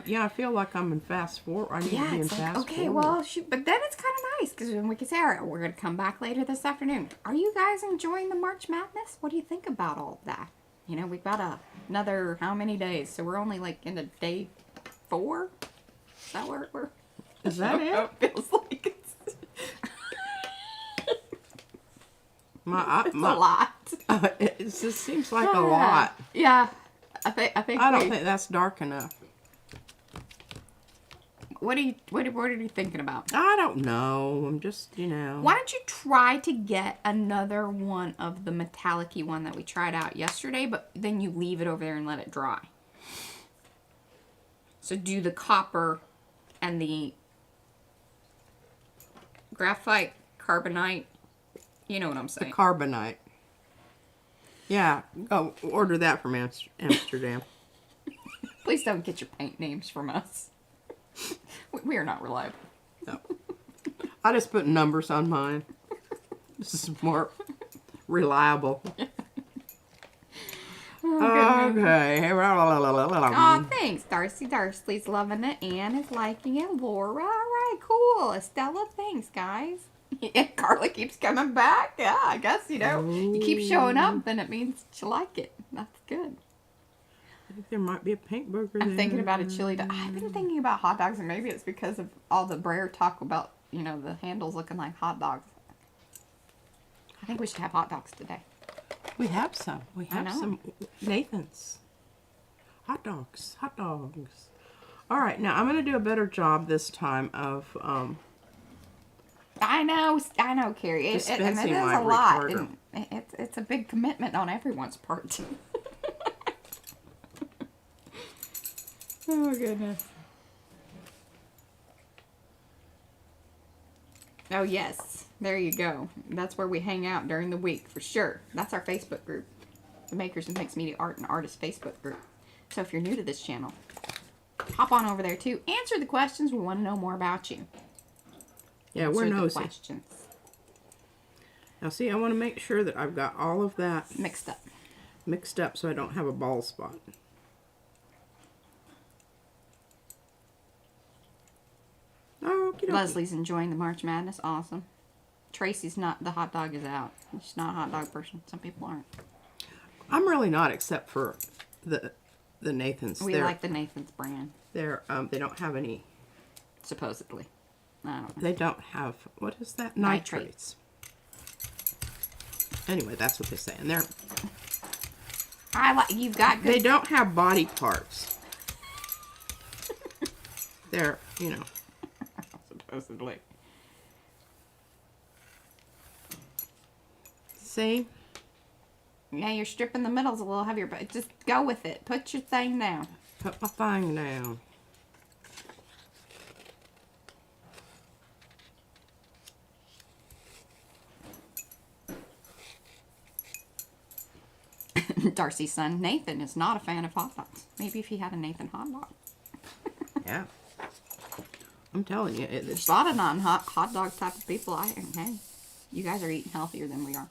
Yeah, I feel like I'm in fast forward. I need to Yeah, be in it's like, fast okay, forward. well, shoot, but then it's kind of nice, because then we can say, all right, we're going to come back later this afternoon. Are you guys enjoying the March Madness? What do you think about all of that? You know, we've got another, how many days? So we're only, like, into day 4? Is that where we're... Is that it? It feels like it's... It's a lot. It just seems like a lot. Yeah. I think I don't think that's dark enough. What are you thinking about? I don't know. I'm just, you know. Why don't you try to get another one of the metallic-y one that we tried out yesterday, but then you leave it over there and let it dry. So do the copper and the graphite, carbonite. You know what I'm saying. Carbonite. Yeah. Go order that from Amsterdam. Please don't get your paint names from us. We are not reliable. No. I just put numbers on mine. This is more reliable. Okay. Aw, thanks, Darcy. Darcy's loving it. Anne is liking it. Laura, all right, cool. Estella, thanks, guys. And Carla keeps coming back. Yeah, I guess, you know, you keep showing up, then it means you like it. That's good. I think there might be a paint burger I'm there. thinking about a chili dog. I've been thinking about hot dogs, and maybe it's because of all the Brer talk about, you know, the handles looking like hot dogs. I think we should have hot dogs today. We have some. We have know. some Nathan's. Hot dogs. Hot dogs. All right, now I'm going to do a better job this time of I know, Carrie. And it dispensing is my a lot. recorder. And it's a big commitment on everyone's part. Oh, goodness. Oh, yes. There you go. That's where we hang out during the week, for sure. That's our Facebook group. The Makers and Mixed Media Art and Artists Facebook group. So if you're new to this channel, hop on over there, too. Answer the questions. We want to know more about you. Yeah, we're Answer the nosy. questions. Now, see, I want to make sure that I've got all of that Mixed up. mixed up so I don't have a bald spot. Okey-dokey. Leslie's enjoying the March Madness. Awesome. Tracy's not. The hot dog is out. She's not a hot dog person. Some people aren't. I'm really not, except for the Nathan's. We like the Nathan's brand, They're they don't have any. supposedly. I don't know. They don't have, what is that? Nitrate. Nitrates. Anyway, that's what they say. And You've got good. they don't have body parts. They're, you know. Supposedly. See? Yeah, you're stripping the middles a little heavier, but just go with it. Put your thing down. Put my thing down. Darcy's son, Nathan, is not a fan of hot dogs. Maybe if he had a Nathan hot dog. Yeah. I'm telling you. There's a lot of non-hot dog type of people. Hey, you guys are eating healthier than we are.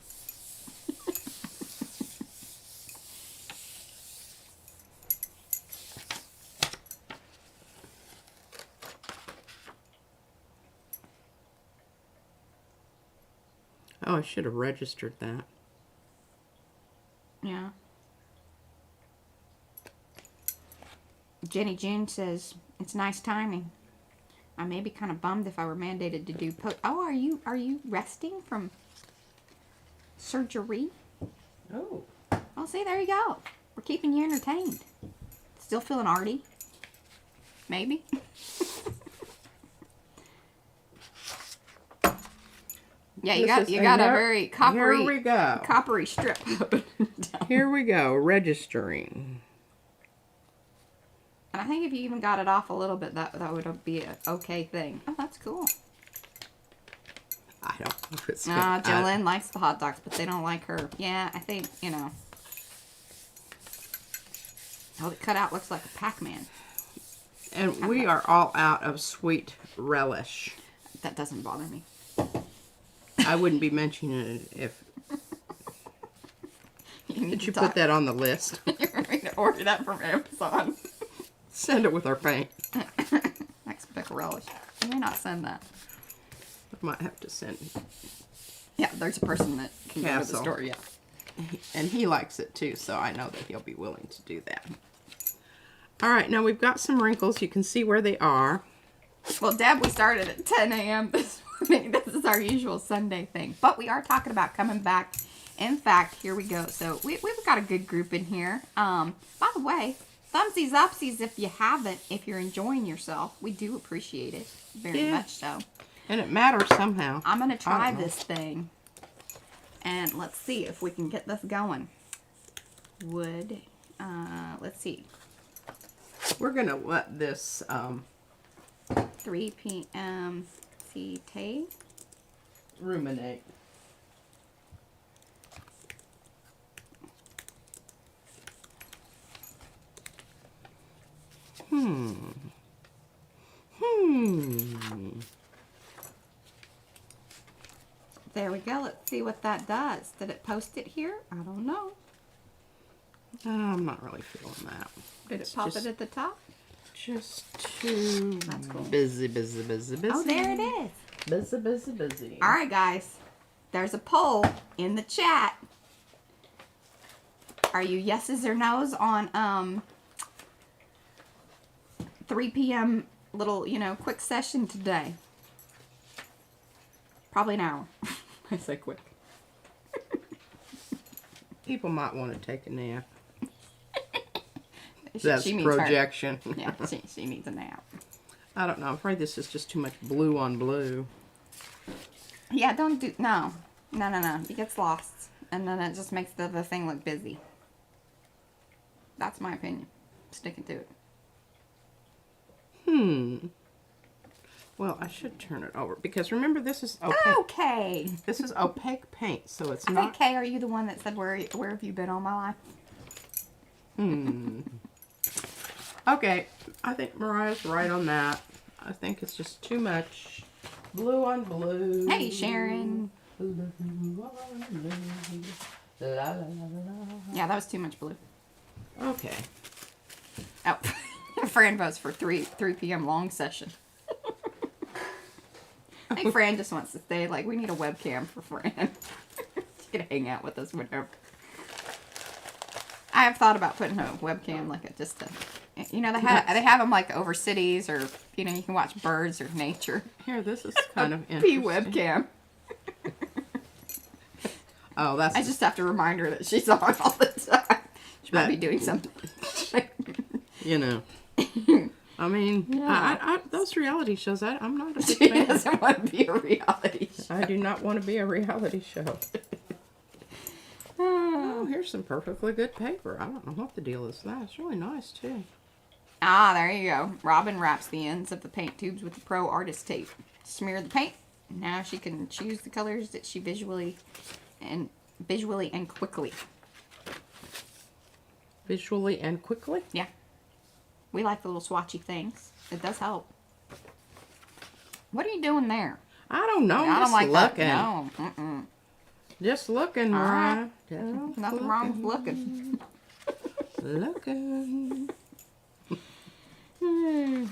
Oh, I should have registered that. Yeah. Jenny June says, it's nice timing. I may be kind of bummed if I were mandated to do Oh, are you resting from surgery? Oh. Oh, see, there you go. We're keeping you entertained. Still feeling arty? Maybe. Yeah, you got a very coppery. Here we go. Coppery strip. Here we go. Registering. And I think if you even got it off a little bit, that would be an okay thing. Oh, that's cool. I don't know if it's good. Jolene likes the hot dogs, but they don't like her. Yeah, I think, you know. Oh, the cutout looks like a Pac-Man. And we are all out of sweet relish. That doesn't bother me. I wouldn't be mentioning it if... Did you put that on the list? You want me to order that from Amazon? Send it with our paint. Next pick relish. You may not send that. I might have to send... Yeah, there's a person that can go to the Castle. store, yeah. And he likes it too, so I know that he'll be willing to do that. Alright, now we've got some wrinkles. You can see where they are. Well, Deb, we started at 10 a.m. this morning. This is our usual Sunday thing. But we are talking about coming back. In fact, here we go. So we've got a good group in here. By the way, thumbsies upsies if you haven't, if you're enjoying yourself. We do appreciate it very much so. And it matters somehow. I'm going to try this thing. And let's see if we can get this going. Let's see. We're going to let this... 3 p.m. CT. ruminate. There we go. Let's see what that does. Did it post it here? I don't know. I'm not really feeling that. Did it pop it at the top? Just too cool. busy. Oh, there it is. Busy. All right, guys. There's a poll in the chat. Are you yeses or nos on 3 p.m. little, quick session today? Probably an hour. I say quick. People might want to take a nap. She needs projection. Yeah, she needs a nap. I don't know. I'm afraid this is just too much blue on blue. Yeah, don't do... No. It gets lost. And then it just makes the thing look busy. That's my opinion. Sticking to it. Well, I should turn it over. Because remember, this is opaque. Okay. This is opaque paint, so it's I not... think, Kay, are you the one that said, where have you been all my life? Okay, I think Mariah's right on that. I think it's just too much blue on blue. Hey, Sharon. Yeah, that was too much blue. Okay. Oh, Fran votes for 3 p.m. long session. I think Fran just wants to stay. Like, we need a webcam for Fran. She can hang out with us whenever. I have thought about putting a webcam, like, just to... they have them like over cities, or you can watch birds or nature. Here, this is kind of interesting. webcam. Oh, that's... I just have to remind her that she's on all the time. She might be doing something. I mean, Yeah. those reality shows, I'm not a big She fan. doesn't want to be a reality show. I do not want to be a reality show. Oh, here's some perfectly good paper. I don't know what the deal is with that. It's really nice, too. Ah, there you go. Robin wraps the ends of the paint tubes with the Pro Artist tape. Smear the paint. Now she can choose the colors that she visually and quickly. Visually and quickly? Yeah. We like the little swatchy things. It does help. What are you doing there? I don't know. I don't Just like looking. that. No. Just looking, All Mariah. right. Just Nothing wrong with looking. Looking. He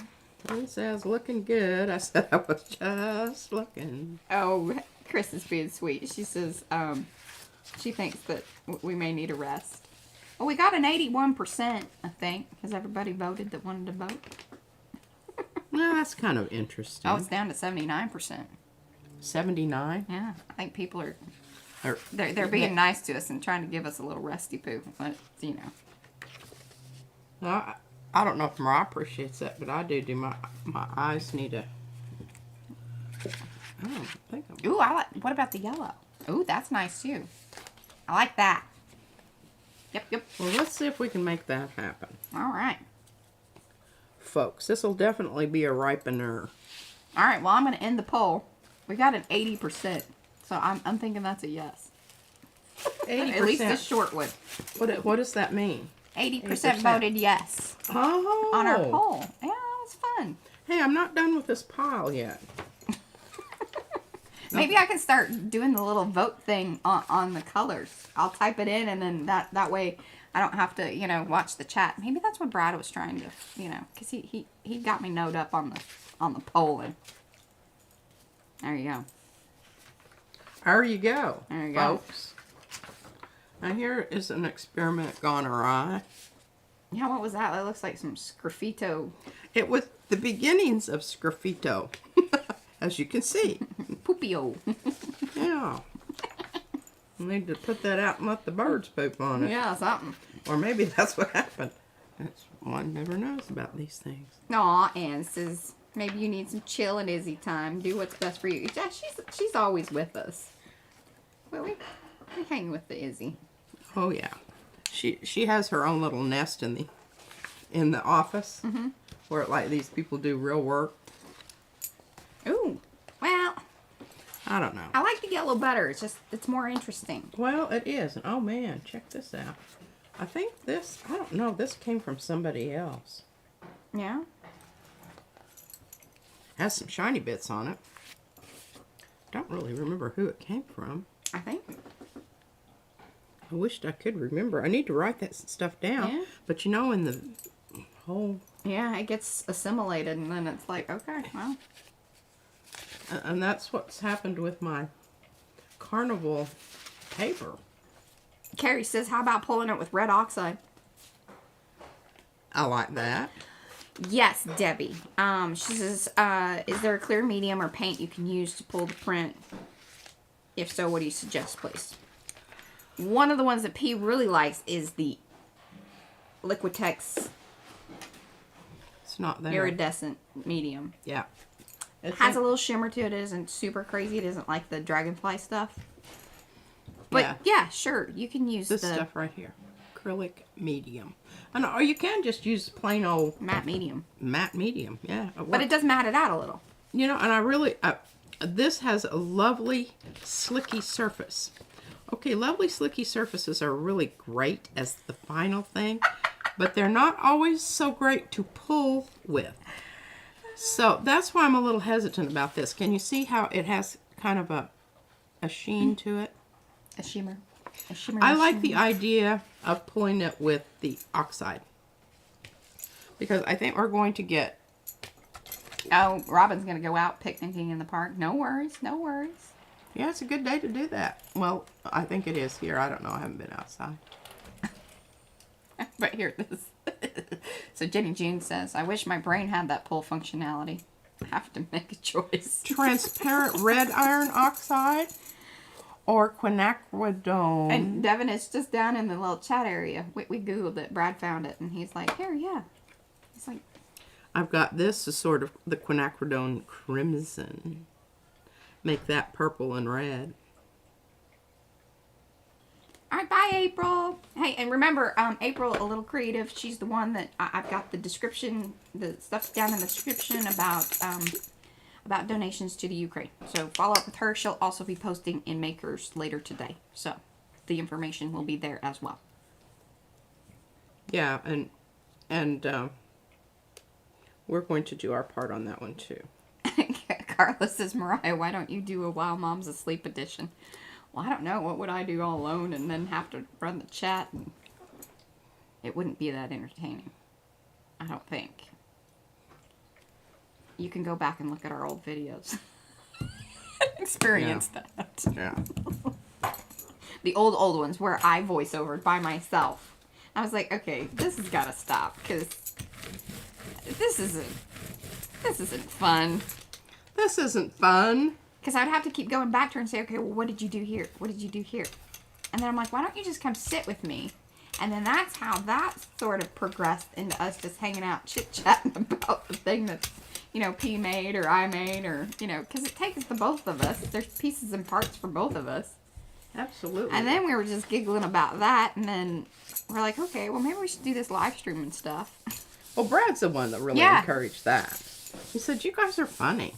says looking good. I said I was just looking. Oh, Chris is being sweet. She says she thinks that we may need a rest. Well, we got an 81%, I think. Has everybody voted that wanted to vote? Well, that's kind of interesting. Oh, it's down to 79%. 79? Yeah, I think people are Or, they're being nice to us and trying to give us a little rusty poo. But you know, well, I don't know if Mariah appreciates that, but I do. My eyes need a. I don't think I'm. ooh, I like. What about the yellow? Ooh, that's nice too. I like that. Yep. Well, let's see if we can make that happen, All right. folks. This will definitely be a ripener. All right. Well, I'm going to end the poll. We got an 80%, so I'm thinking that's a yes. 80%. At least the short one. What does that mean? 80% voted yes Oh. on our poll. Yeah, that was fun. Hey, I'm not done with this pile yet. Maybe I can start doing the little vote thing on the colors. I'll type it in, and then that way I don't have to, you know, watch the chat. Maybe that's what Brad was trying to, you know, because he got me noted up on the polling. There you go. There you go. There you go. Folks. Now here is an experiment gone awry. Yeah, what was that? That looks like some sgraffito. It was the beginnings of sgraffito, as you can see. Poopio. Yeah. We need to put that out and let the birds poop on it. Yeah, something. Or maybe that's what happened. That's, one never knows about these things. Aw, and says maybe you need some chill and Izzy time. Do what's best for you. Yeah, she's always with us. Well, we hang with the Izzy. Oh yeah, she has her own little nest in the office, where like these people do real work. Ooh, well, I don't know. I like the yellow better. It's more interesting. Well, it is. And oh man, check this out. I think this. I don't know. This came from somebody else. Yeah. Has some shiny bits on it. Don't really remember who it came from. I think. I wished I could remember. I need to write that stuff down. Yeah. But you know, in the whole... Yeah, it gets assimilated, and then it's like, okay, well. And that's what's happened with my carnival paper. Carrie says, how about pulling it with red oxide? I like that. Yes, Debbie. She says, is there a clear medium or paint you can use to pull the print? If so, what do you suggest, please? One of the ones that P really likes is the Liquitex It's not there. iridescent medium. Yeah. It has a little shimmer to it. It isn't super crazy. It isn't like the dragonfly stuff. But yeah, sure, you can use this the stuff right here. Acrylic medium. Or you can just use plain old matte medium. matte medium. Yeah. But it does matte it out a little. You know, and I really... this has a lovely slicky surface. Okay, lovely slicky surfaces are really great as the final thing, but they're not always so great to pull with. So that's why I'm a little hesitant about this. Can you see how it has kind of a sheen to it? A shimmer. A shimmer. I like the idea of pulling it with the oxide, because I think we're going to get... Oh, Robin's going to go out picnicking in the park. No worries, no worries. Yeah, it's a good day to do that. Well, I think it is here. I don't know. I haven't been outside. But here it is. So Jenny June says, I wish my brain had that pull functionality. I have to make a choice. Transparent red iron oxide or quinacridone. And Devin is just down in the little chat area. We Googled it. Brad found it. And he's like, here, yeah. He's like, I've got this as sort of the quinacridone crimson. Make that purple and red. all right, bye, April. Hey, and remember, April, a little creative. She's the one that I've got the description, the stuff's down in the description about donations to the Ukraine. So follow up with her. She'll also be posting in Makers later today. So the information will be there as well. Yeah, and we're going to do our part on that one too. Carla says, Mariah, why don't you do a While Mom's Asleep edition? Well, I don't know. What would I do all alone and then have to run the chat? And it wouldn't be that entertaining. I don't think. You can go back and look at our old videos. Experience that. Yeah. The old ones where I voice over by myself. I was like, okay, this has got to stop because this isn't This isn't fun. This isn't fun. Because I'd have to keep going back to her and say, okay, well, what did you do here? What did you do here? And then I'm like, why don't you just come sit with me? And then that's how that sort of progressed into us just hanging out, chit-chatting about the thing that's, you know, P made or I made or, you know, because it takes the both of us. There's pieces and parts for both of us. Absolutely. And then we were just giggling about that. And then we're like, okay, well, maybe we should do this live stream and stuff. Well, Brad's the one that really encouraged that. He said, you guys are funny.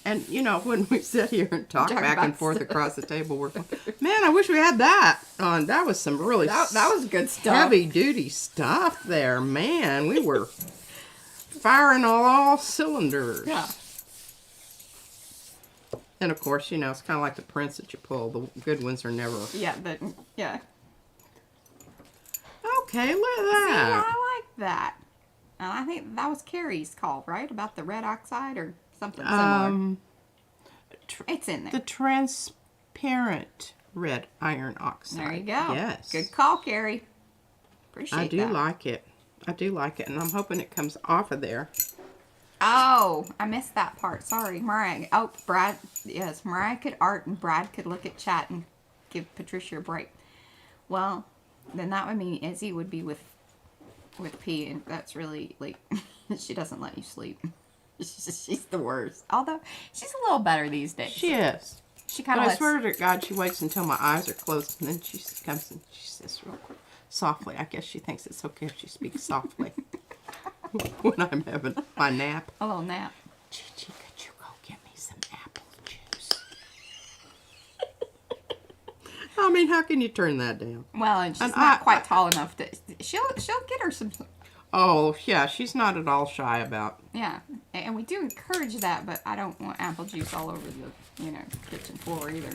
And, you know, when we sit here and talk back and forth across the table, we're going, man, I wish we had that on. That was some really that was good stuff. Heavy-duty stuff there. Man, we were firing on all cylinders. Yeah. And, of course, you know, it's kind of like the prints that you pull. The good ones are never... Yeah, yeah. Okay, look at See, that. I like that. And I think that was Carrie's call, right? About the red oxide or something similar. It's in there. The transparent red iron oxide. There you go. Yes. Good call, Carrie. Appreciate that. I do like it. I do like it, and I'm hoping it comes off of there. Oh, I missed that part. Sorry, Mariah. Oh, Brad. Yes, Mariah could art and Brad could look at chat and give Patricia a break. Well, then that would mean Izzy would be with P, and that's really, like, she doesn't let you sleep. She's the worst. Although, she's a little better these days. She is. She kind But of I swear to God, she waits until my eyes are closed, and then she comes and she says real quick, softly. I guess she thinks it's okay if she speaks softly when I'm having my nap. a little nap. Gigi, could you go get me some apple juice? I mean, how can you turn that down? Well, and she's not quite tall enough to... She'll get her some... Oh, yeah, she's not at all shy about... Yeah, and we do encourage that, but I don't want apple juice all over the, you know, kitchen floor either.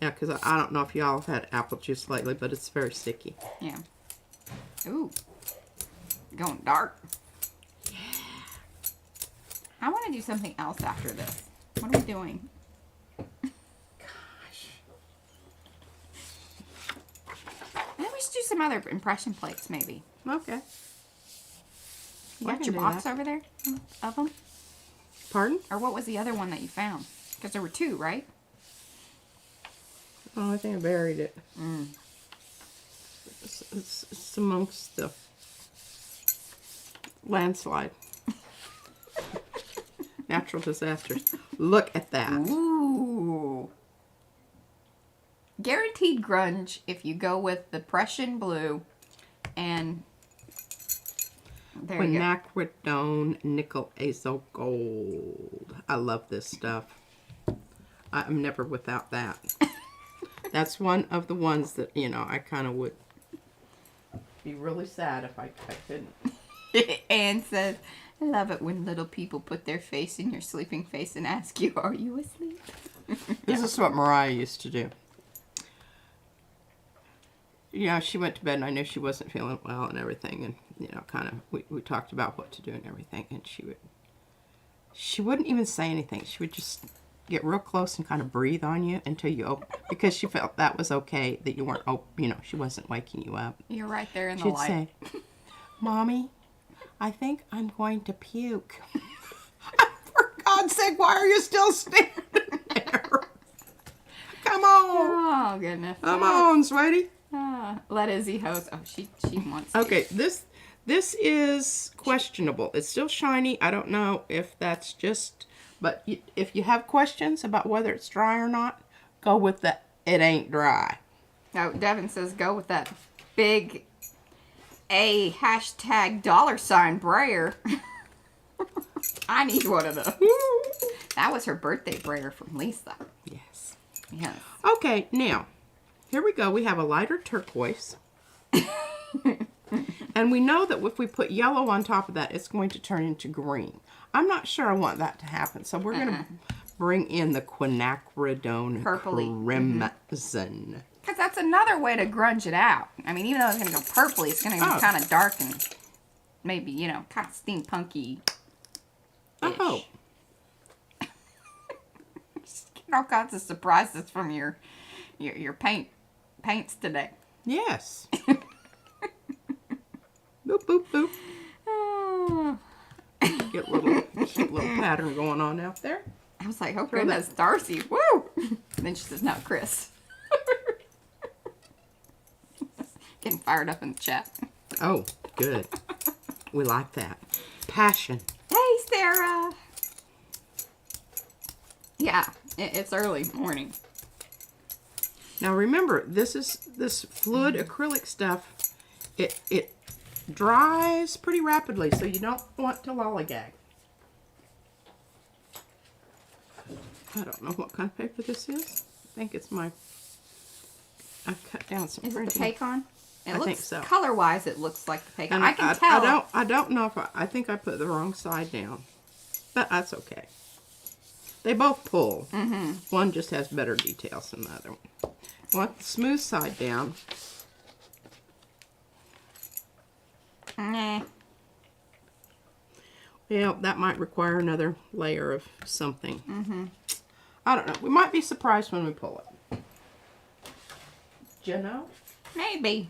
Yeah, because I don't know if y'all have had apple juice lately, but it's very sticky. Yeah. Ooh. Going dark. Yeah. I want to do something else after this. What are we doing? Gosh. I think we should do some other impression plates, maybe. Okay. You I got can your do box that. over there of them? Pardon? Or what was the other one that you found? Because there were two, right? Oh, I think I buried it. Mm. It's amongst the landslide. Natural disasters. Look at that. Ooh. Guaranteed grunge if you go with the Prussian blue and there you go. Quinacridone nickel azo gold. I love this stuff. I'm never without that. That's one of the ones that, you know, I kind of would be really sad if I couldn't. Anne says, I love it when little people put their face in your sleeping face and ask you, are you asleep? This is what Mariah used to do. You know, she went to bed and I knew she wasn't feeling well and everything. And, you know, kind of, we talked about what to do and everything. And she wouldn't even say anything. She would just get real close and kind of breathe on you until you open, because she felt that was okay, that you weren't, you know, she wasn't waking you up. You're right there in the She'd light. say, Mommy, I think I'm going to puke. For God's sake, why are you still standing there? Come on. Oh, goodness. Come on, sweetie. Let Izzy host. Oh, she wants to. Okay, this is questionable. It's still shiny. I don't know if that's just... But if you have questions about whether it's dry or not, go with the it ain't dry. Oh, Devin says go with that big A #$ brayer. I need one of those. That was her birthday brayer from Lisa. Yes. Yes. Okay, now, here we go. We have a lighter turquoise. And we know that if we put yellow on top of that, it's going to turn into green. I'm not sure I want that to happen, so we're going to bring in the quinacridone Purpley. crimson. Because that's another way to grunge it out. I mean, even though it's going to go purpley, it's going to be kind of dark and maybe, you know, kind of steampunky. Oh. Getting all kinds of surprises from your paints today. Yes. Boop, boop, boop. Get a little cute little pattern going on out there. I was like, oh Throw goodness, Darcy, woo! And then she says, no, Chris. Getting fired up in the chat. Oh, good. We like that. Passion. Hey, Sarah. Yeah, it's early morning. Now remember, this fluid acrylic stuff. It dries pretty rapidly, so you don't want to lollygag. I don't know what kind of paper this is. I think it's my. I cut down some. Is it the printing. Pacon? It I looks, think so. color-wise, it looks like the Pacon. And I can tell. I don't know if I think I put the wrong side down, but that's okay. They both pull. Mm-hmm. One just has better details than the other one. Want the smooth side down. Nah. Yeah, that might require another layer of something. Mm-hmm. I don't know. We might be surprised when we pull it. Do you know? Maybe.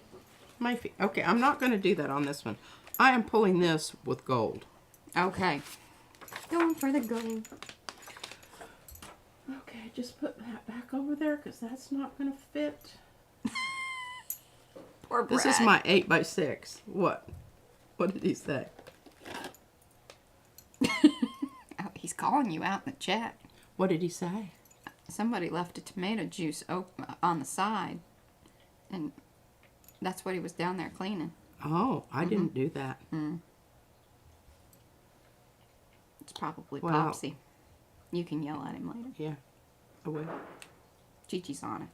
Maybe. Okay, I'm not going to do that on this one. I am pulling this with gold. Okay. Going for the gold. Okay, just put that back over there because that's not going to fit. Poor Brad. This is my 8x6. What? What did he say? Oh, he's calling you out in the chat. What did he say? Somebody left a tomato juice on the side, and that's what he was down there cleaning. Oh, I didn't do that. It's probably Wow. Popsy. You can yell at him later. Yeah, I will. Gigi's on it.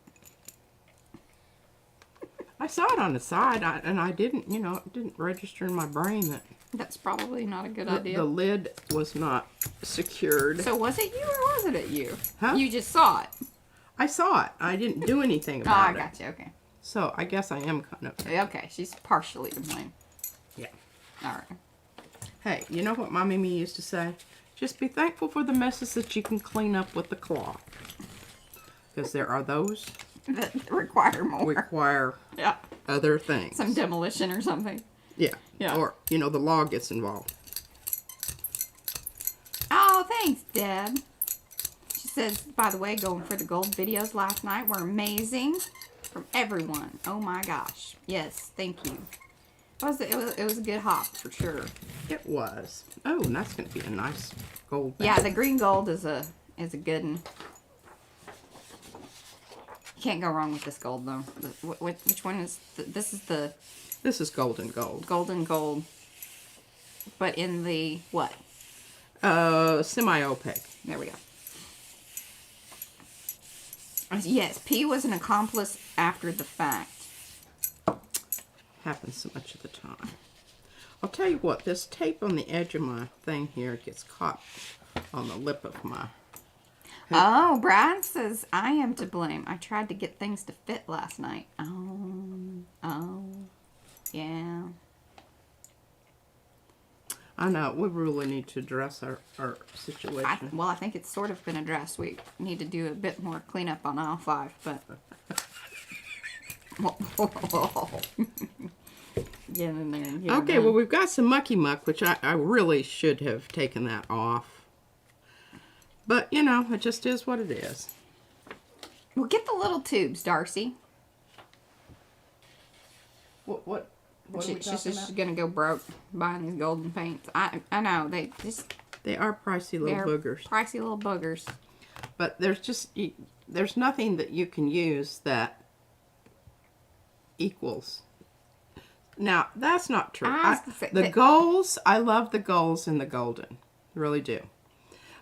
I saw it on the side, and I didn't, you know, it didn't register in my brain that That's probably not a good the idea. lid was not secured. So was it you or wasn't it you? Huh? You just saw it. I saw it. I didn't do anything Oh, I about it. got you. Okay. So I guess I am kind of. Okay, she's partially to blame. Yeah. All right. Hey, you know what my Mimi used to say? Just be thankful for the messes that you can clean up with the cloth. Because there are those That require more. require Yeah. other things. Some demolition or something. Yeah. Yeah. Or, you know, the law gets involved. Oh, thanks, Deb. She says, by the way, going for the gold videos last night were amazing from everyone. Oh my gosh. Yes, thank you. It was a good hop for sure. It was. Oh, and that's going to be a nice gold bag. Yeah, the green gold is a good one. You can't go wrong with this gold though. Which one is this? Is the This is golden gold. golden gold, but in the what? Semi-opaque. There we go. Yes, P was an accomplice after the fact. Happens so much of the time. I'll tell you what, this tape on the edge of my thing here gets caught on the lip of my... Oh, Brad says, I am to blame. I tried to get things to fit last night. Oh, yeah. I know, we really need to address our situation. Well, I think it's sort of been addressed. We need to do a bit more cleanup on aisle 5, but... Get in there and get it Okay, done. well, we've got some mucky muck, which I really should have taken that off. But, you know, it just is what it is. Well, get the little tubes, Darcy. What are we She's talking just about? gonna go broke buying these golden paints. I know they just They are pricey little they're boogers. pricey little boogers. But there's nothing that you can use that equals. Now, that's not true. I was gonna say The that- golds, I love the golds and the golden. Really do.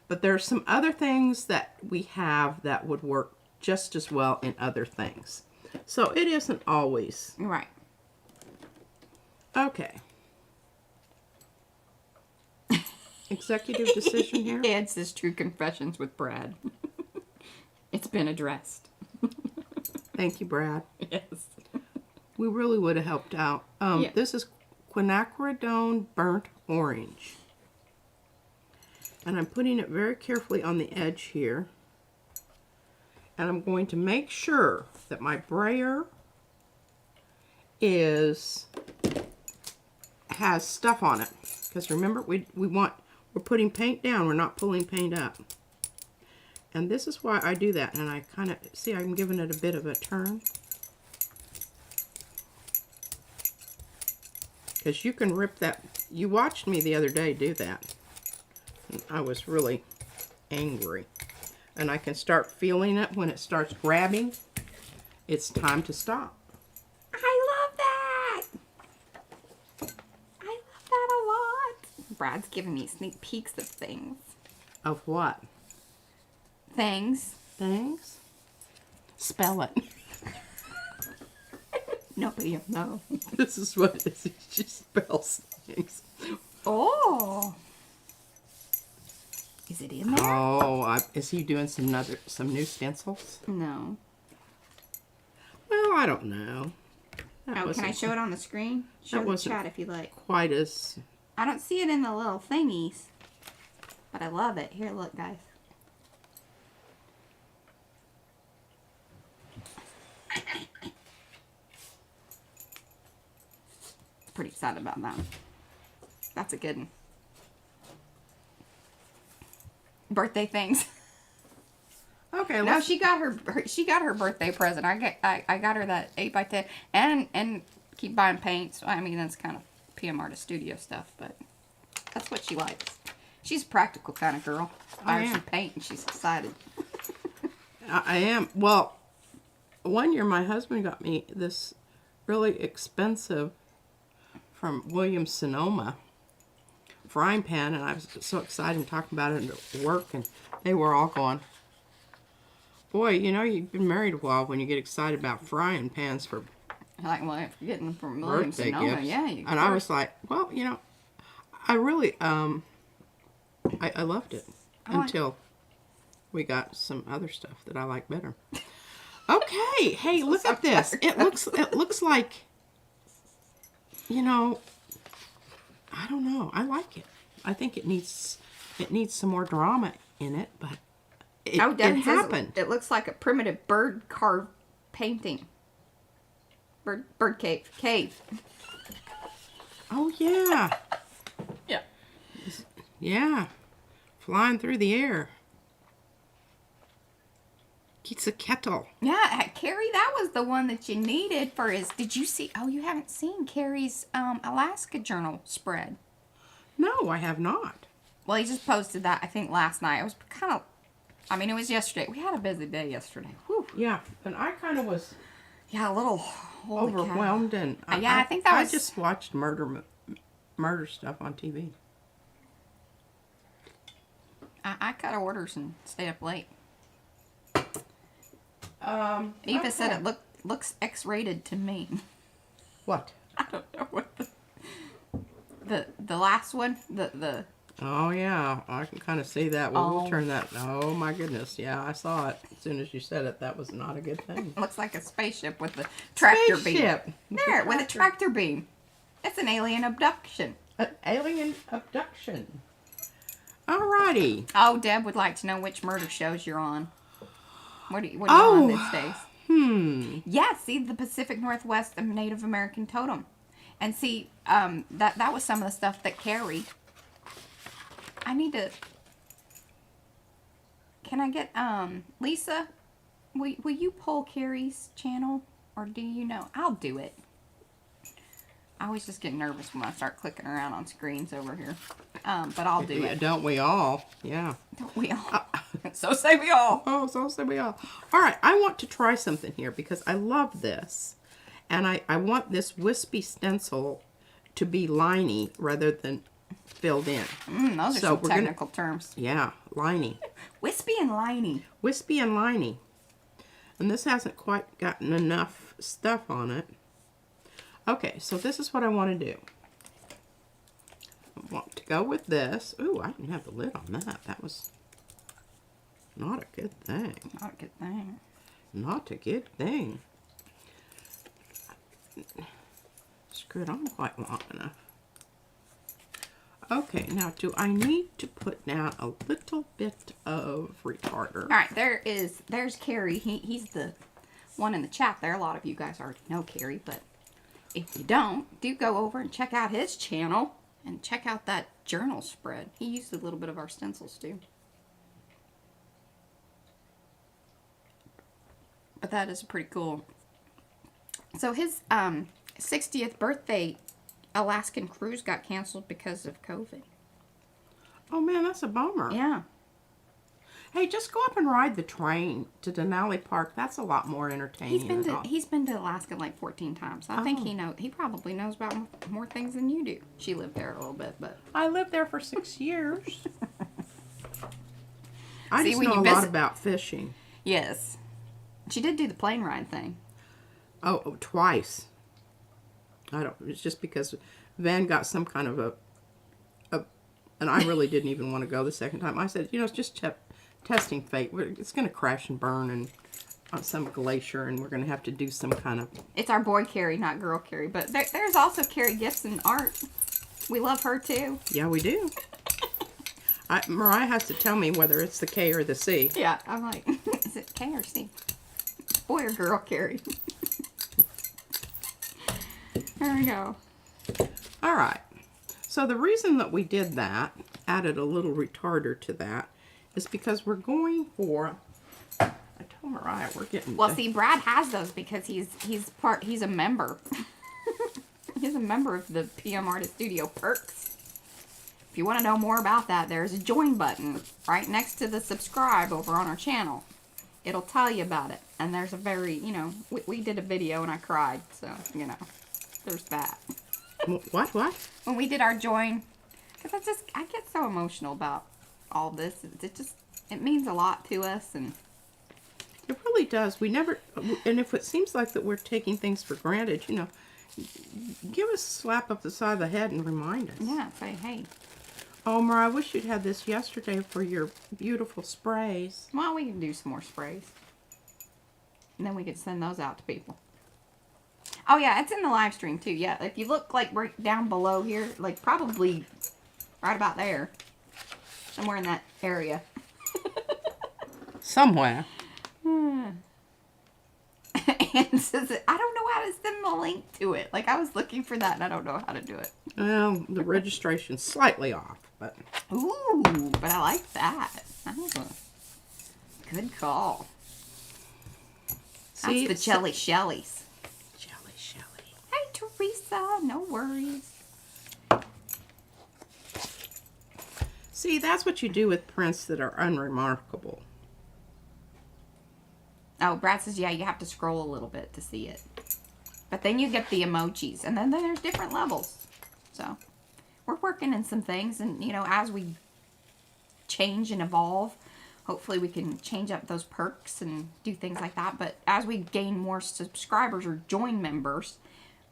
But there's some other things that we have that would work just as well in other things. So it isn't always. Right. Okay. Executive decision here? Ed says True Confessions with Brad. It's been addressed. Thank you, Brad. Yes. We really would have helped out. Yeah. This is quinacridone burnt orange. And I'm putting it very carefully on the edge here. And I'm going to make sure that my brayer has stuff on it. Because remember, we want We're putting paint down. We're not pulling paint up. And this is why I do that. And I kind of, see, I'm giving it a bit of a turn. Because you can rip that. You watched me the other day do that. And I was really angry. And I can start feeling it when it starts grabbing. It's time to stop. I love that. I love that a lot. Brad's giving me sneak peeks of things. Of what? Things. Things? Spell it. Nobody will know. This is what it is. She spells things. Oh. Is it in there? Oh, is he doing some new stencils? No. Well, I don't know. Oh, can I show it on the screen? Show the chat if you like. Quite as... I don't see it in the little thingies, but I love it. Here, look, guys. Pretty excited about that. That's a good one. Birthday things. Okay, No, she got her birthday present. I got her that 8x10 and keep buying paint. So I mean that's kind of PM Artist Studio stuff, but that's what she likes. She's a practical kind of girl. Buy her some paint and she's excited. I am. Well, one year my husband got me this really expensive from Williams Sonoma frying pan, and I was so excited and talking about it at work, and they were all going, boy, you know, you've been married a while when you get excited about frying pans for Like, well, if you're getting them from Williams birthday Sonoma, gifts. yeah. You And I was like, well, you know, I really, I loved it until we got some other stuff that I like better. Okay, hey, look at this. It looks like, you know, I don't know. I like it. I think it needs some more drama in it, but it happened. It looks like a primitive bird carved painting. Bird cave. Oh yeah. Yeah. Yeah. Flying through the air. It's a kettle. Yeah, Carrie, that was the one that you needed for his. Did you see? Oh, you haven't seen Carrie's Alaska journal spread. No, I have not. Well, he just posted that, I think, last night. It was kind of, I mean, it was yesterday. We had a busy day yesterday. Whew. Yeah, and I kind of was Yeah, a little overwhelmed, and I think that was. I just watched murder stuff on TV. I cut orders and stayed up late. Eva said it looks X-rated to me. What? I don't know what the last one the. Oh yeah, I can kind of see that. Well, we'll turn that. Oh my goodness, yeah, I saw it as soon as you said it. That was not a good thing. Looks like a spaceship with the tractor Spaceship. beam. There, with a tractor beam. It's an alien abduction. An alien abduction. Alrighty. Oh, Deb would like to know which murder shows you're on. What are you on these days? Yeah, see the Pacific Northwest Native American totem. And see, that was some of the stuff that Carrie. I need to. Can I get Lisa? Will you pull Carrie's channel, or do you know? I'll do it. I always just get nervous when I start clicking around on screens over here. But I'll do it. Don't we all? Yeah. Don't we all? So say we all. Oh, so say we all. All right, I want to try something here because I love this. And I want this wispy stencil to be liney rather than filled in. Those are some technical terms. Yeah, liney. Wispy and liney. Wispy and liney. And this hasn't quite gotten enough stuff on it. Okay, so this is what I want to do. I want to go with this. Ooh, I didn't have the lid on that. That was not a good thing. Not a good thing. Not a good thing. Screw it on quite long enough. Okay, now do I need to put down a little bit of retarder? All right, there's Carrie. He's the one in the chat there. A lot of you guys already know Carrie, but if you don't, do go over and check out his channel. And check out that journal spread. He used a little bit of our stencils too. But that is pretty cool. So his 60th birthday Alaskan cruise got canceled because of COVID. Oh man, that's a bummer. Yeah. Hey, just go up and ride the train to Denali Park. That's a lot more entertaining. He's been to Alaska like 14 times. I think he probably knows about more things than you do. She lived there a little bit, but I lived there for 6 years. I See, just when know you a lot visit- about fishing. yes. She did do the plane ride thing. Oh, twice. It's just because Van got some kind of and I really didn't even want to go the second time. I said, it's just testing fate. It's going to crash and burn and on some glacier, and we're going to have to do some kind of... It's our boy Carrie, not girl Carrie. But there's also Carrie Gibson Art. We love her too. Yeah, we do. Mariah has to tell me whether it's the K or the C. Yeah, I'm like, is it K or C? Boy or girl Carrie? There we go. All right. So the reason that we did that, added a little retarder to that, is because we're going for... I told Mariah we're getting... Well, see, Brad has those because he's a member. He's a member of the PM Artist Studio perks. If you want to know more about that, there's a join button right next to the subscribe over on our channel. It'll tell you about it. And there's a very, we did a video and I cried, so, there's that. What? When we did our join, because I get so emotional about all this. It means a lot to us, and It really does. We never, and if it seems like that we're taking things for granted, give us a slap up the side of the head and remind us. yeah, say, hey. Oh, Mariah, I wish you'd had this yesterday for your beautiful sprays. Well, we can do some more sprays. And then we could send those out to people. Oh, yeah, it's in the live stream, too. Yeah, if you look, like, right down below here, like, probably right about there. Somewhere in that area. Somewhere. And says, I don't know how to send the link to it. Like, I was looking for that, and I don't know how to do it. Well, the registration's slightly off, but... Ooh, but I like that. That was a good call. See, That's the Jelly Shellies. Jelly Shelly. Hey, Teresa, no worries. See, that's what you do with prints that are unremarkable. Oh, Brad says, yeah, you have to scroll a little bit to see it. But then you get the emojis, and then there's different levels. So, we're working in some things, and, as we change and evolve, hopefully we can change up those perks and do things like that. But as we gain more subscribers or join members,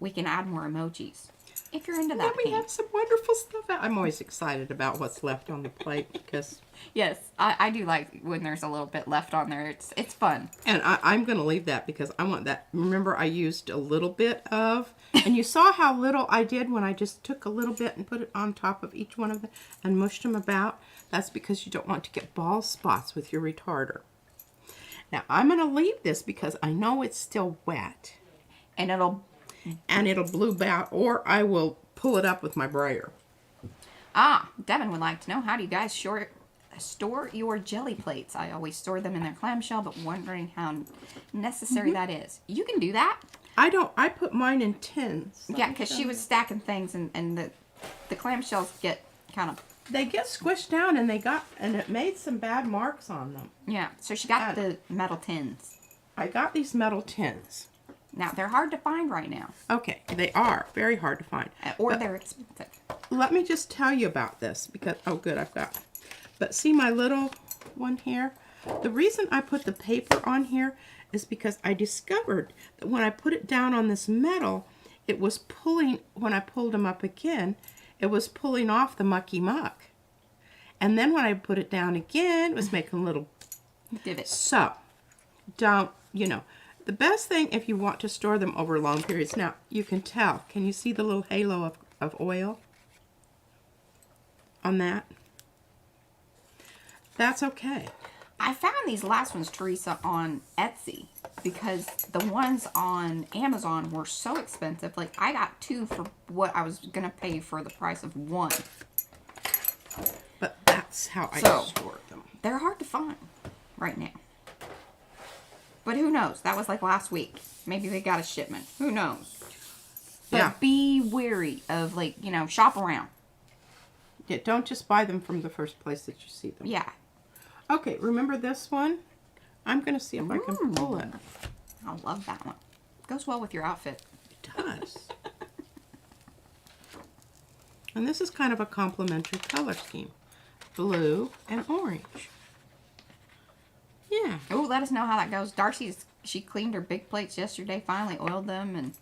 we can add more emojis. If you're into that, we have some wonderful stuff out. I'm always excited about what's left on the plate because... Yes, I do like when there's a little bit left on there. It's fun. And I'm going to leave that because I want that. Remember, I used a little bit of... And you saw how little I did when I just took a little bit and put it on top of each one of them and mushed them about. That's because you don't want to get bald spots with your retarder. Now, I'm going to leave this because I know it's still wet. And it'll blue out, or I will pull it up with my brayer. Devin would like to know, how do you guys store your jelly plates? I always store them in their clamshell, but wondering how necessary that is. You can do that. I don't. I put mine in tins. Yeah, because she was stacking things, and the clamshells get kind of... They get squished down, and it made some bad marks on them. Yeah, so she got the metal tins. I got these metal tins. Now, they're hard to find right now. Okay, they are very hard to find. Or they're expensive. Let me just tell you about this because, oh good, I've got. But see my little one here? The reason I put the paper on here is because I discovered that when I put it down on this metal, it was pulling, when I pulled them up again, it was pulling off the mucky muck. And then when I put it down again, it was making little divots. So, don't, the best thing if you want to store them over long periods. Now, you can tell. Can you see the little halo of oil on that? That's okay. I found these last ones, Teresa, on Etsy because the ones on Amazon were so expensive. Like, I got 2 for what I was going to pay for the price of 1. But that's how I store them. They're hard to find right now. But who knows? That was like last week. Maybe they got a shipment. Who knows? But Yeah. be wary of, like, you know, shop around. Yeah, don't just buy them from the first place that you see them. Yeah. Okay, remember this one? I'm going to see if I can pull it. I love that one. Goes well with your outfit. It does. And this is kind of a complementary color scheme. Blue and orange. Yeah. Oh, let us know how that goes. She cleaned her big plates yesterday, finally oiled them, and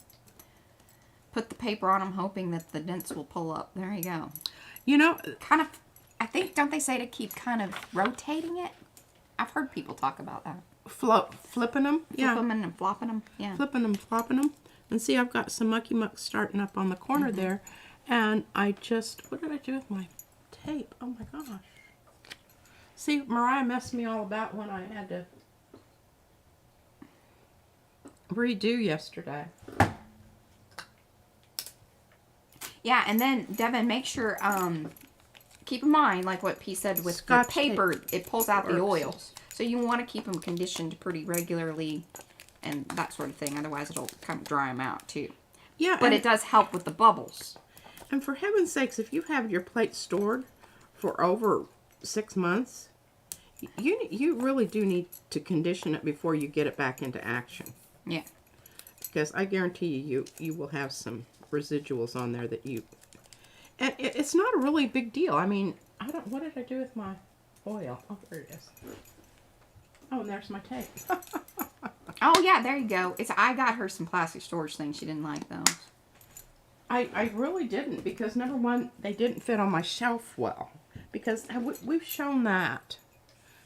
put the paper on them, hoping that the dents will pull up. There you go. You know, Kind of, I think, don't they say to keep kind of rotating it? I've heard people talk about that. flipping them. Yeah. Flip them and flopping them. Yeah. Flipping them, flopping them. And see, I've got some mucky muck starting up on the corner there. And I just, what did I do with my tape? Oh my gosh. See, Mariah messed me all about when I had to redo yesterday. Yeah, and then, Devin, make sure, keep in mind, like what P said with Scotch the paper, it pulls out the works. oils. So you want to keep them conditioned pretty regularly and that sort of thing. Otherwise, it'll kind of dry them out, too. Yeah, But it does help with the bubbles. and for heaven's sakes, if you have your plate stored for over 6 months, you really do need to condition it before you get it back into action. Yeah. Because I guarantee you will have some residuals on there that you... And it's not a really big deal. I mean, what did I do with my oil? Oh, there it is. Oh, and there's my tape. Oh, yeah, there you go. I got her some plastic storage things. She didn't like those. I really didn't, because number one, they didn't fit on my shelf well. Because we've shown that.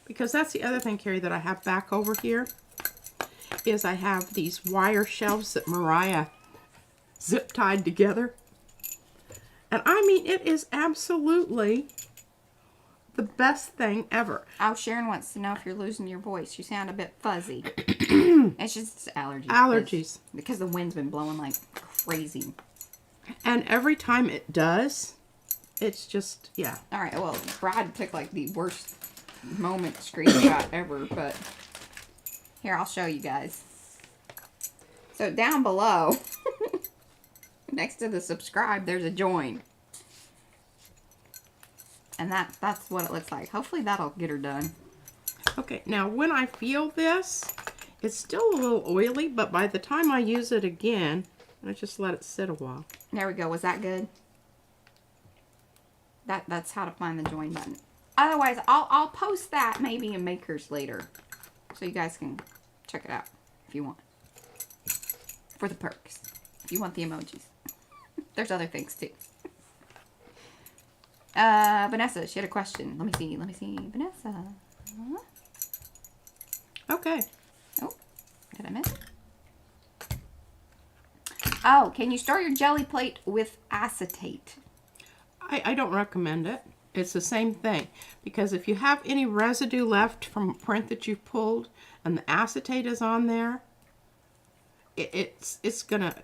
Because that's the other thing, Carrie, that I have back over here. Is I have these wire shelves that Mariah zip tied together. And I mean, it is absolutely the best thing ever. Oh, Sharon wants to know if you're losing your voice. You sound a bit fuzzy. It's just allergies. Allergies. Because the wind's been blowing like crazy. And every time it does, it's just, yeah. All right, well, Brad took like the worst moment screenshot ever, but here, I'll show you guys. So down below, next to the subscribe, there's a join. And that's what it looks like. Hopefully that'll get her done. Okay, now when I feel this, it's still a little oily, but by the time I use it again, I just let it sit a while. There we go. Was that good? That's how to find the join button. Otherwise, I'll post that maybe in Makers later, so you guys can check it out if you want. For the perks, if you want the emojis. There's other things too. Vanessa, she had a question. Let me see. Vanessa. Okay. Oh, did I miss? Oh, can you store your jelly plate with acetate? I don't recommend it. It's the same thing. Because if you have any residue left from a print that you've pulled and the acetate is on there, it's going to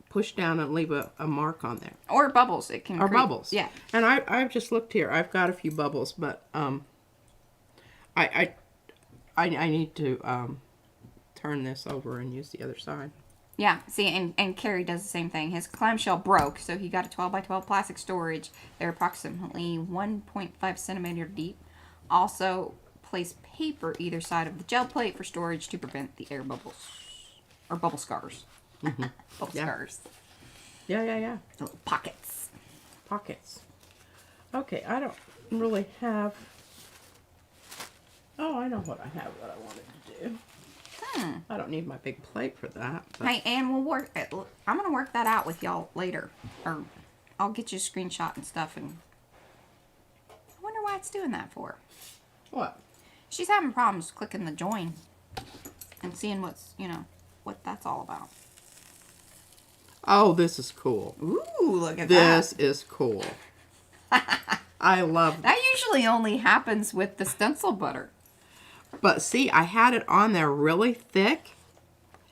push down and leave a mark on there. Or bubbles. It can Or create, bubbles. Yeah. And I've just looked here. I've got a few bubbles, but I need to turn this over and use the other side. Yeah, see, and Carrie does the same thing. His clamshell broke, so he got a 12 by 12 plastic storage. They're approximately 1.5 centimeter deep. Also, place paper either side of the gel plate for storage to prevent the air bubbles. Or bubble scars. Mm-hmm. Bubble Yeah. scars. Yeah. The little pockets. Pockets. Okay, I don't really have... Oh, I know what I have that I wanted to do. I don't need my big plate for that. But... Hey, and we'll work. I'm gonna work that out with y'all later, or I'll get you a screenshot and stuff. And I wonder why it's doing that for. What? She's having problems clicking the join and seeing what that's all about. Oh, this is cool. Ooh, look at This is cool. I love that. That usually only happens with the stencil butter. But see, I had it on there really thick.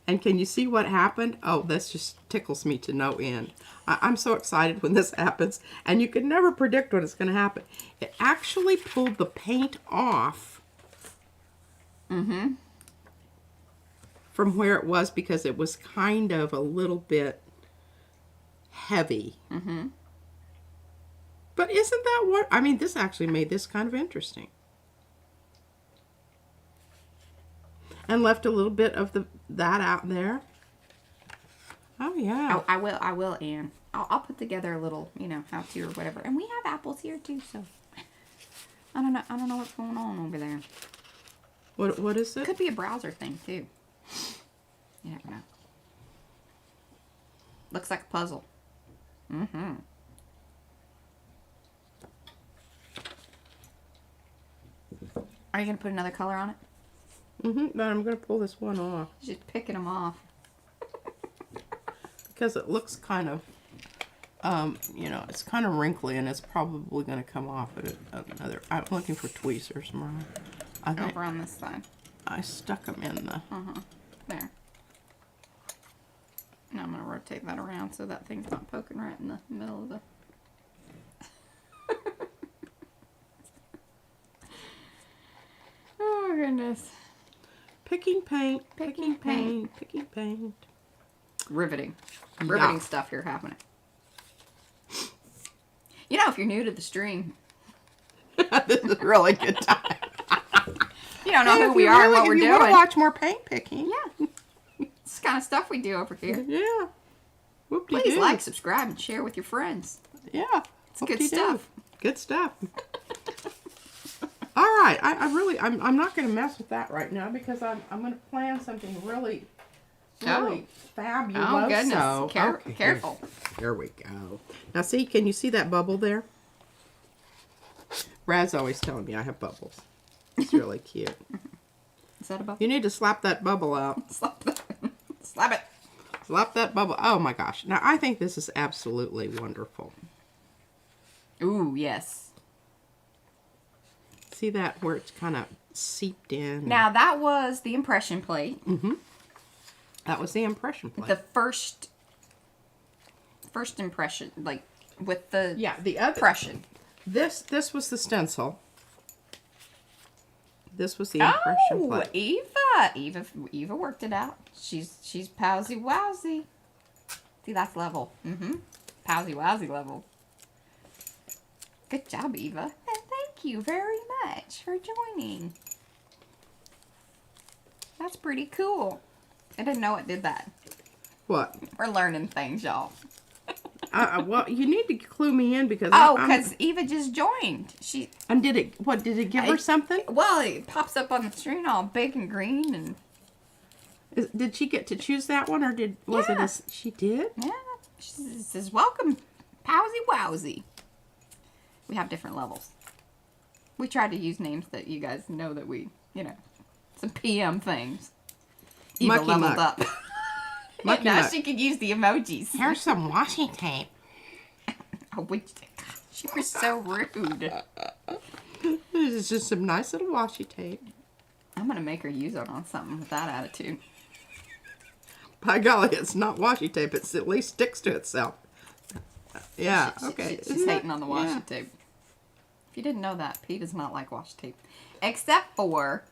And can you see what happened? Oh, this just tickles me to no end. I'm so excited when this happens. And you can never predict when it's going to happen. It actually pulled the paint off. From where it was because it was kind of a little bit heavy. But isn't that what... I mean, this actually made this kind of interesting. And left a little bit of that out there. Oh, yeah. Oh, I will, Anne. I'll put together a little, you know, how-to or whatever. And we have apples here, too, so... I don't know what's going on over there. What is it? Could be a browser thing, too. You never know. Looks like a puzzle. Are you going to put another color on it? But I'm going to pull this one off. Just picking them off. Because it looks kind of, you know, it's kind of wrinkly and it's probably going to come off at another. I'm looking for tweezers, Mariah. I think Over on this side. I stuck them in the... There. Now I'm going to rotate that around so that thing's not poking right in the middle of the... Oh, goodness. Picking paint, picking paint, picking paint. Riveting. Yeah. Riveting stuff here happening. You know, if you're new to the stream, This is a really good time. you don't know who we are and what we're If you doing. want to watch more paint picking. Yeah. It's the kind of stuff we do over here. Yeah. Whoop-de-doo. Please like, subscribe, and share with your friends. Yeah. It's good Whoop-de-doo. stuff. Good stuff. All right. I'm not going to mess with that right now because I'm going to plan something really fabulous. Oh, goodness. Okay, Careful. Here we go. Now, see, can you see that bubble there? Brad's always telling me I have bubbles. It's really cute. Is that a bubble? You need to slap that bubble out. Slap that. Slap it. Slap that bubble. Oh, my gosh. Now, I think this is absolutely wonderful. Ooh, yes. See that where it's kind of seeped in? Now, that was the impression plate. That was the impression plate. The first impression, like, with the the other impression. This was the stencil. This was the impression plate. Eva worked it out. She's powsy wowsy. See, that's level. Powsy wowsy level. Good job, Eva. And thank you very much for joining. That's pretty cool. I didn't know it did that. What? We're learning things, y'all. Well, you need to clue me in because Because Eva just joined. And did it give her something? Well, it pops up on the screen all big and green, and Did she get to choose that one, or was it she did? yeah, she says welcome, powsy wowsy. We have different levels. We try to use names that you guys know that we, some PM things. Eva Mucky leveled muck. up. Mucky Now muck. she could use the emojis. Here's some washi tape. Oh, she was so rude. This is just some nice little washi tape. I'm gonna make her use it on something with that attitude. By golly, it's not washi tape. It at least sticks to itself. Yeah, okay. She's Isn't hating that- on the washi yeah. tape. If you didn't know that, Pete does not like washi tape. Except for,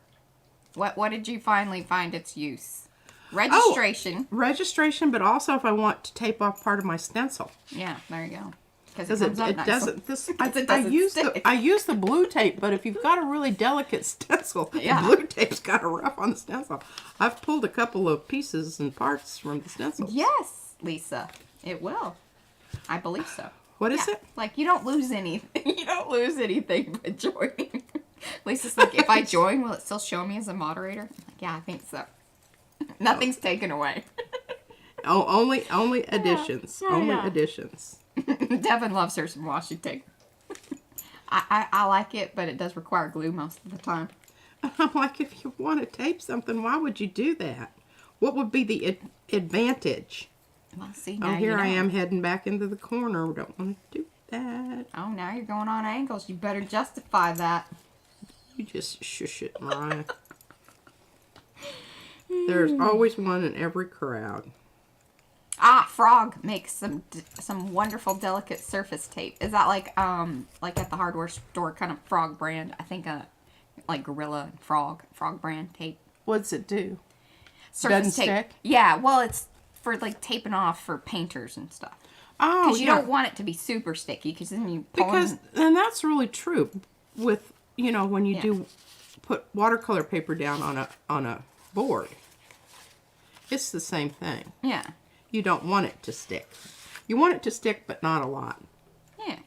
what did you finally find its use? Registration. Registration, but also if I want to tape off part of my stencil. Yeah, there you go. Because It it doesn't. doesn't. stick. I use the blue tape, but if you've got a really delicate stencil, Yeah. the blue tape's kind of rough on the stencil. I've pulled a couple of pieces and parts from the stencil. Yes, Lisa. It will. I believe so. What is it? Like, you don't lose anything. You don't lose anything by joining. Lisa's like, if I join, will it still show me as a moderator? I'm like, yeah, I think so. Nothing's taken away. Oh, only additions. Yeah, only yeah. additions. Devin loves her some washi tape. I like it, but it does require glue most of the time. I'm like, if you want to tape something, why would you do that? What would be the advantage? Well, see, Oh, now here you know. I am heading back into the corner. We don't want to do that. Oh, now you're going on angles. You better justify that. You just shush it, Mariah. There's always one in every crowd. Ah, Frog makes some wonderful delicate surface tape. Is that like at the hardware store kind of Frog brand? I think like Gorilla and Frog brand tape. What's it do? Surface Doesn't tape. stick? Yeah, well, it's for like taping off for painters and stuff. Oh, Because you yeah. don't want it to be super sticky, because then you pull Because, in. and that's really true with, you know, when you Yeah. do put watercolor paper down on a board. It's the same thing. Yeah. You don't want it to stick. You want it to stick, but not a lot. Yeah.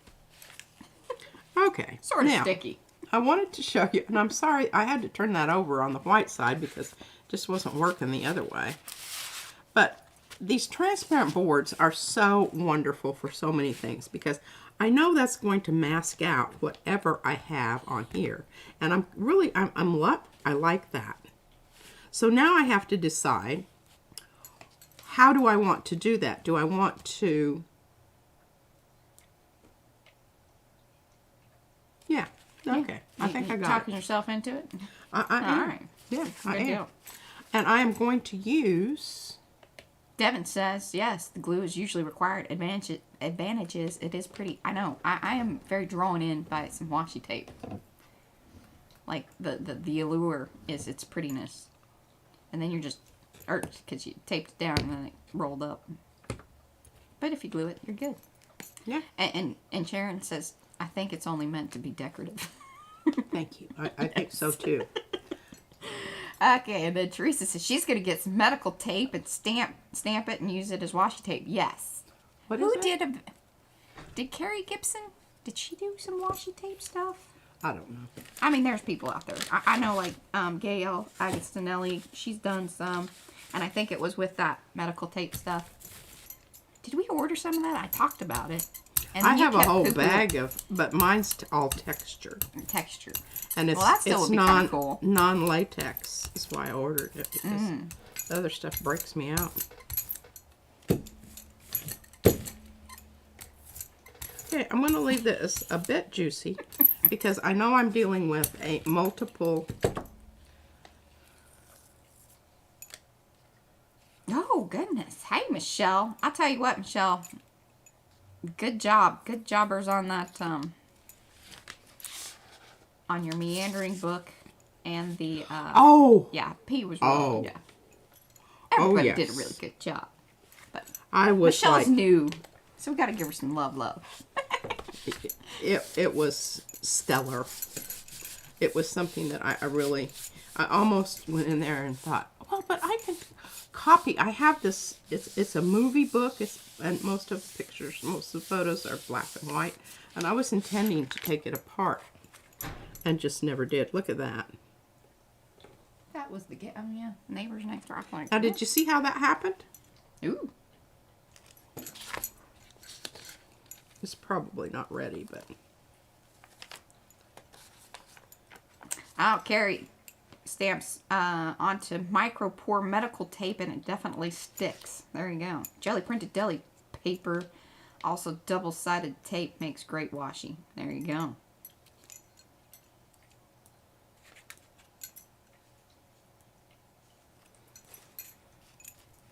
Okay. Sort of now, sticky. I wanted to show you, and I'm sorry I had to turn that over on the white side because it just wasn't working the other way. But these transparent boards are so wonderful for so many things because I know that's going to mask out whatever I have on here. And I like that. So now I have to decide, how do I want to do that? Do I want to... Yeah. Okay. I think I got talking it. yourself into it. I am. All right. Yeah, I Good am. deal. And I am going to use... Devin says, yes, the glue is usually required. Advantages, it is pretty. I know. I am very drawn in by some washi tape. Like, the allure is its prettiness. And then you're just irked because you taped it down and then it rolled up. But if you glue it, you're good. Yeah. And Sharon says, I think it's only meant to be decorative. Thank you. I think so too. Okay, and then Teresa says she's going to get some medical tape and stamp it and use it as washi tape. Yes. What Who is that? did Carrie Gibson, did she do some washi tape stuff? I don't know. I mean, there's people out there. I know, like, Gail Agostinelli, she's done some, and I think it was with that medical tape stuff. Did we order some of that? I talked about it. And I then you have a kept whole poo-pooing bag of, but mine's all textured. texture. And it's, Well, that still it's would be kinda cool. non-latex. That's why I ordered it, because the other stuff breaks me out. Okay, I'm going to leave this a bit juicy because I know I'm dealing with a multiple... Oh, goodness. Hey, Michelle. I'll tell you what, Michelle. Good job. Good jobbers on that, on your meandering book and the, Oh! yeah, P was wrong. Oh. Yeah. Everybody yes. did a really good job. But I was Michelle's like... new, so we got to give her some love. It was stellar. It was something that I almost went in there and thought, well, but I can copy. I have this, it's a movie book, and most of the pictures, most of the photos are black and white, and I was intending to take it apart and just never did. Look at that. That was the, yeah, neighbors next door. I Now, did you see how that happened? Ooh. It's probably not ready, but... I'll carry stamps onto micro pour medical tape, and it definitely sticks. There you go. Jelly printed deli paper, also double-sided tape, makes great washi. There you go.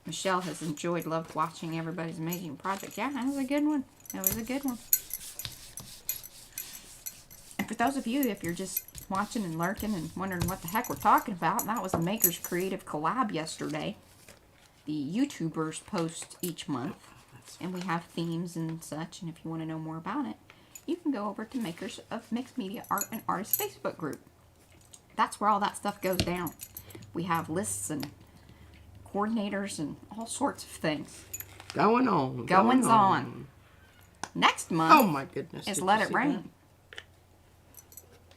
Michelle has loved watching everybody's amazing project. Yeah, that was a good one. That was a good one. And for those of you, if you're just watching and lurking and wondering what the heck we're talking about, that was a Maker's Creative collab yesterday. The YouTubers post each month, and we have themes and such, and if you want to know more about it, you can go over to Makers of Mixed Media Art and Artists Facebook group. That's where all that stuff goes down. We have lists and coordinators and all sorts of things. Going on. Goings on. Next month Oh my goodness. is did Let you It see Rain.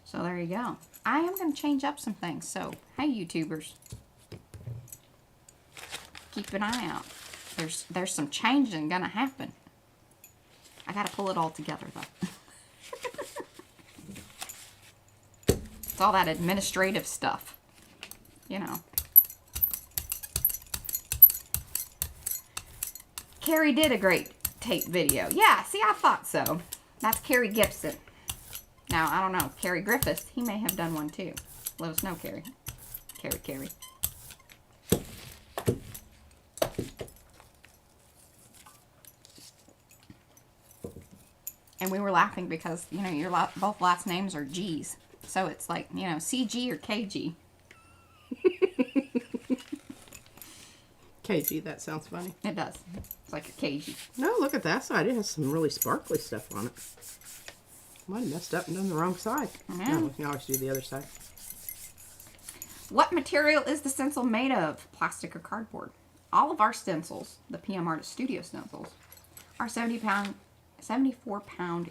So there you go. I am going to change up some things. So, hey YouTubers. Keep an eye out. There's some changing going to happen. I got to pull it all together though. It's all that administrative stuff. You know. Carrie did a great tape video. Yeah, see, I thought so. That's Carrie Gibson. Now, I don't know. Carrie Griffiths, he may have done one too. Let us know, Carrie. Carrie. And we were laughing because, you know, your both last names are G's. So it's like, you know, CG or KG. KG, that sounds funny. It does. It's like a KG. No, look at that side. It has some really sparkly stuff on it. Might have messed up and done the wrong side. Yeah. No, we can always do the other side. What material is the stencil made of? Plastic or cardboard? All of our stencils, the PM Artist Studio stencils, are 74-pound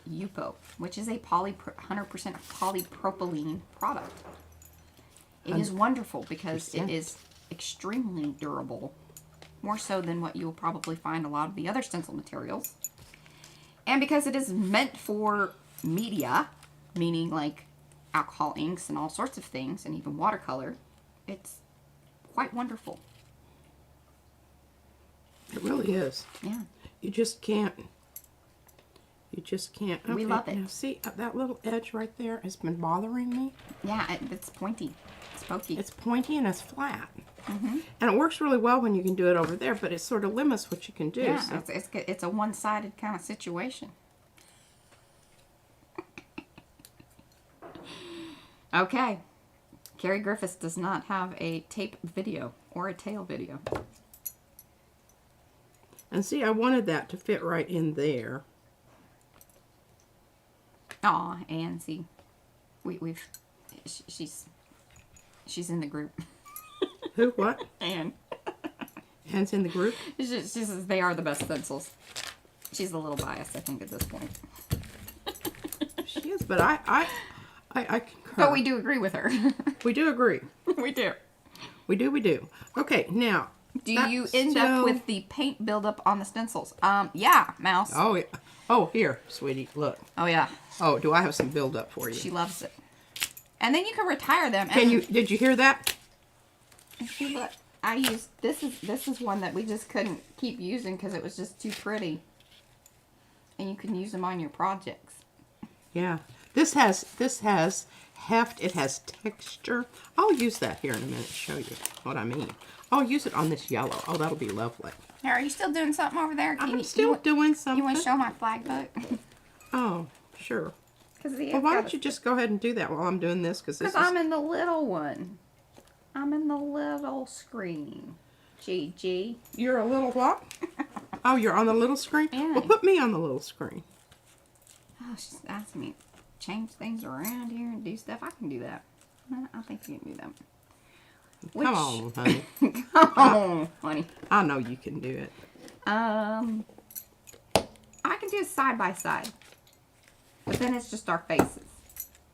UPO, which is a 100% polypropylene product. It is wonderful because it is extremely durable, more so than what you'll probably find a lot of the other stencil materials. And because it is meant for media, meaning like alcohol inks and all sorts of things, and even watercolor, it's quite wonderful. It really is. Yeah. You just can't. You just can't. Okay, We love it. Now see, that little edge right there has been bothering me. Yeah, it's pointy. It's pokey. It's pointy and it's flat. And it works really well when you can do it over there, but it sort of limits what you can do. Yeah, So. it's a one-sided kind of situation. Okay. Carrie Griffiths does not have a tape video or a tail video. And see, I wanted that to fit right in there. Aw, and see, she's in the group. Who? What? And Anne's in the group? she says they are the best stencils. She's a little biased, I think, at this point. She is, but I concur. But we do agree with her. We do agree. We do. We do. Okay, now. Do you end up with the paint buildup on the stencils? Yeah, Mouse. Oh, yeah. Oh, here, sweetie, look. Oh, yeah. Oh, do I have some buildup for you? She loves it. And then you can retire them. Did you hear that? See, look, I used, this is one that we just couldn't keep using because it was just too pretty. And you can use them on your projects. Yeah. This has heft, it has texture. I'll use that here in a minute to show you what I mean. I'll use it on this yellow. Oh, that'll be lovely. Now, are you still doing something over there? I'm still doing something. You want to show my flag book? Oh, sure. Well, Well, why don't you just go ahead and do that while I'm doing this? Because I'm in the little one. I'm in the little screen. GG. You're a little what? Oh, you're on the little screen? Yeah. Well, put me on the little screen. Oh, she's asking me to change things around here and do stuff. I can do that. I think you can do that. Come on, honey. Come on, honey. I know you can do it. I can do it side by side. But then it's just our faces.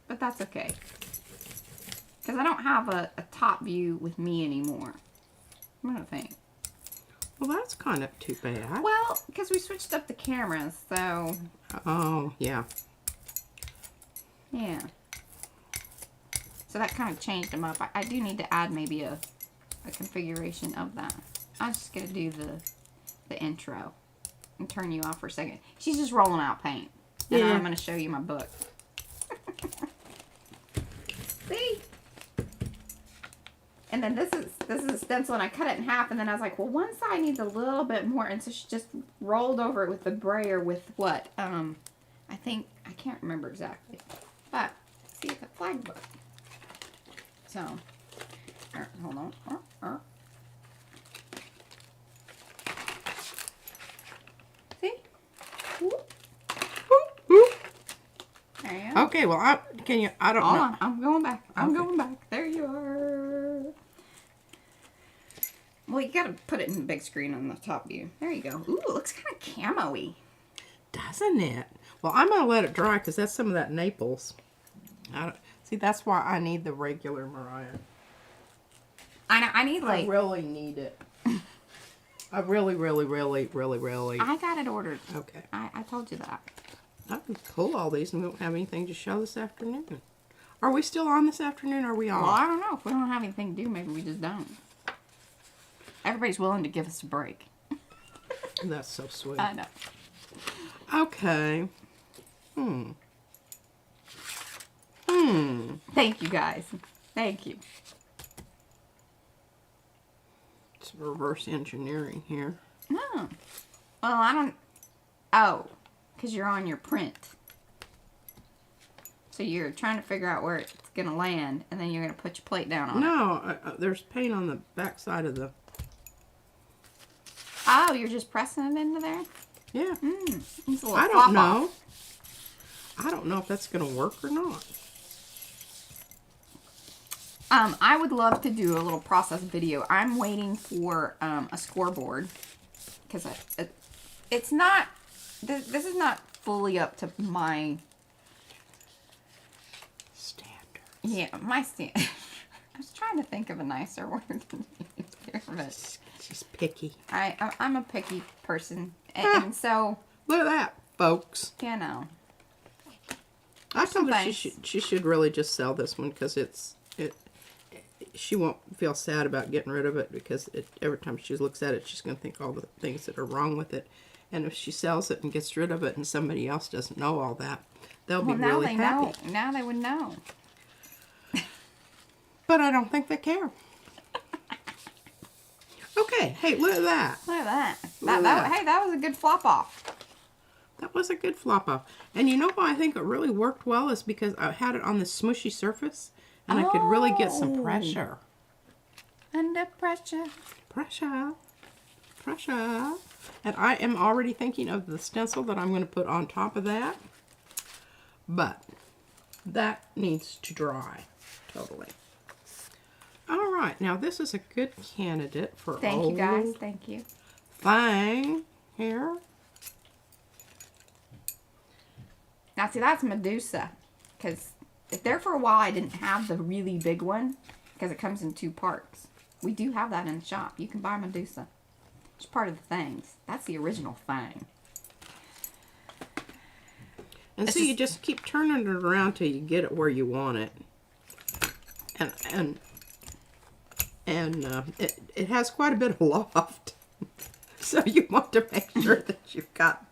But that's okay. Because I don't have a top view with me anymore. What do you think? Well, that's kind of too bad. Well, because we switched up the cameras, so... Oh, yeah. Yeah. So that kind of changed them up. I do need to add maybe a configuration of that. I'm just going to do the intro and turn you off for a second. She's just rolling out paint. And Yeah. I'm going to show you my book. See? And then this is a stencil, and I cut it in half, and then I was like, well, one side needs a little bit more, and so she just rolled over it with the brayer with what? I think, I can't remember exactly. But, see, the flag book. So, hold on. See? Whoop. Whoop, whoop. There you go. Okay, well, I don't Hold know. on, I'm going back. I'm Okay. going back. There you are. Well, you gotta put it in the big screen on the top view. There you go. Ooh, it looks kind of camo-y. Doesn't it? Well, I'm going to let it dry because that's some of that Naples. See, that's why I need the regular Mariah. I know, I need I like... really need it. I really. I got it ordered. Okay. I told you that. I can pull all these and we don't have anything to show this afternoon. Are we still on this afternoon or are we off? Well, I don't know. If we don't have anything to do, maybe we just don't. Everybody's willing to give us a break. That's so sweet. I know. Okay. Thank you, guys. Thank you. It's reverse engineering here. No. Well, I don't... Oh. Because you're on your print. So you're trying to figure out where it's going to land, and then you're going to put your plate down on it. No, there's paint on the back side of the... Oh, you're just pressing it into there? Yeah. It's a little I flop don't know. off. I don't know if that's going to work or not. I would love to do a little process video. I'm waiting for a scoreboard because it's not. This is not fully up to my Standard. Yeah, my stand. I was trying to think of a nicer word than here, but She's picky. I'm a picky person, and so Look at that, folks. you know. I told her Thanks. she should really just sell this one because she won't feel sad about getting rid of it because every time she looks at it, she's going to think all the things that are wrong with it. And if she sells it and gets rid of it and somebody else doesn't know all that, they'll be Now really they happy. know. Now they would know. But I don't think they care. Okay, hey, look at that. Look at that. Look at that. Hey, that was a good flop off. That was a good flop off. And you know why I think it really worked well is because I had it on this smushy surface and I could really get some pressure. Under pressure. Pressure. Pressure. And I am already thinking of the stencil that I'm going to put on top of that. But that needs to dry totally. All right. Now this is a good candidate for Thank you, guys. Thank you. thing here. Now, see, that's Medusa. Because there for a while, I didn't have the really big one. Because it comes in 2 parts. We do have that in the shop. You can buy Medusa. It's part of the things. That's the original thing. And This so you is- just keep turning it around till you get it where you want it. And it has quite a bit of loft. So you want to make sure that you've got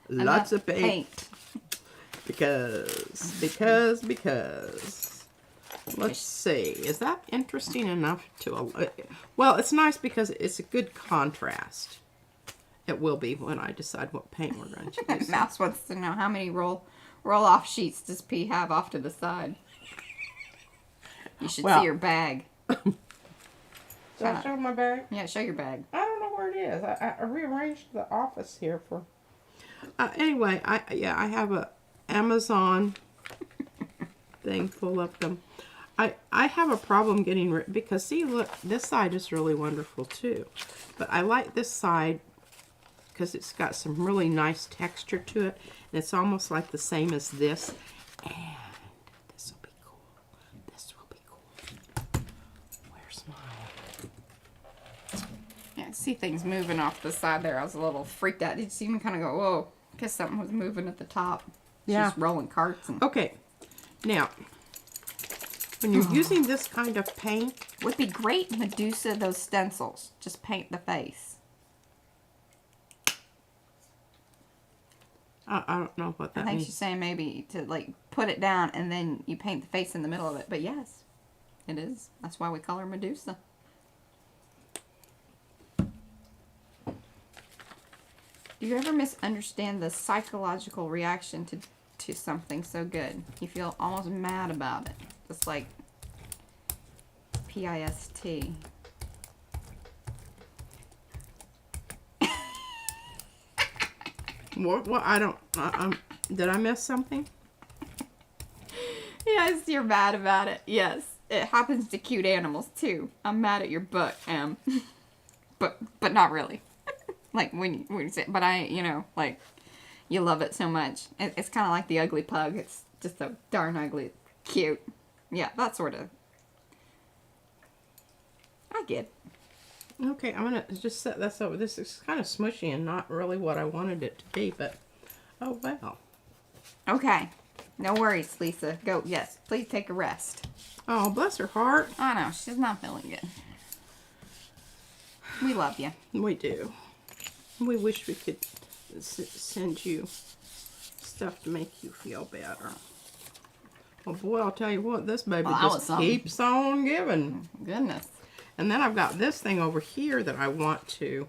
lots of paint. Because. Let's see. Is that interesting enough to... Well, it's nice because it's a good contrast. It will be when I decide what paint we're going to use. Mouse wants to know how many roll-off sheets does P have off to the side. You should Well- see your bag. Did I show my bag? Yeah, show your bag. I don't know where it is. I rearranged the office here for... anyway, I have a Amazon thing full of them. I have a problem getting rid... Because, see, look, this side is really wonderful, too. But I like this side because it's got some really nice texture to it. And it's almost like the same as this. And this will be cool. This will be cool. Where's mine? Yeah, I see things moving off the side there. I was a little freaked out. Did you see me kind of go, whoa? Because something was moving at the top. Yeah. She's rolling carts. And Okay. Now, when you're using this kind of paint, would be great, Medusa, those stencils. Just paint the face. I don't know what I that think means. she's saying maybe to, like, put it down and then you paint the face in the middle of it. But yes, it is. That's why we call her Medusa. Do you ever misunderstand the psychological reaction to something so good? You feel almost mad about it. Just like PIST. What? I don't. Did I miss something? Yes, you're mad about it. Yes. It happens to cute animals too. I'm mad at your butt, Em. but not really. Like when you say, but like you love it so much. It's kind of like the ugly pug. It's just so darn ugly, cute. Yeah, that sort of. I get. Okay, I'm gonna just set this over. This is kind of smushy and not really what I wanted it to be, but oh well. Okay, no worries, Lisa. Go. Yes, please take a rest. Oh, bless her heart. I know she's not feeling good. We love you. We do. We wish we could send you stuff to make you feel better. Well, boy, I'll tell you what, this baby Well, that was just something. keeps on giving. Goodness. And then I've got this thing over here that I want to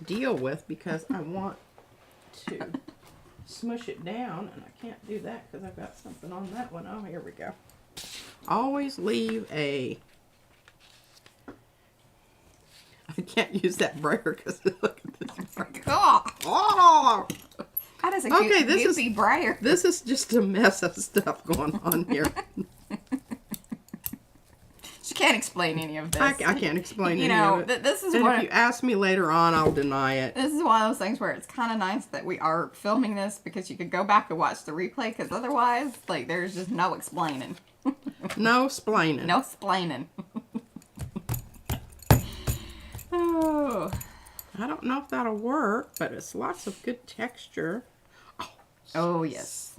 deal with because I want to smush it down, and I can't do that because I've got something on that one. Oh, here we go. Always leave a... I can't use that brayer because look at this brayer. Oh! That is a Okay, goofy brayer. This is just a mess of stuff going on here. She can't explain any of this. I can't explain you any know, of it. this is And what if you ask me later on, I'll deny it. this is one of those things where it's kind of nice that we are filming this because you could go back and watch the replay because otherwise, like, there's just no explaining. No splaining. No explaining. Oh. I don't know if that'll work, but it's lots of good texture. Oh, yes.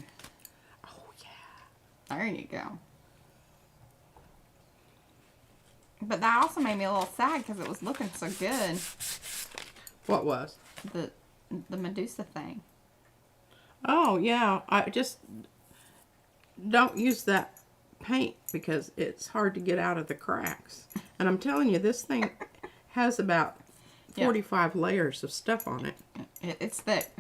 Oh, yeah. There you go. But that also made me a little sad because it was looking so good. What was? The Medusa thing. Oh, yeah. I just don't use that paint because it's hard to get out of the cracks. And I'm telling you, this thing has about 45 layers of stuff on it. It's thick.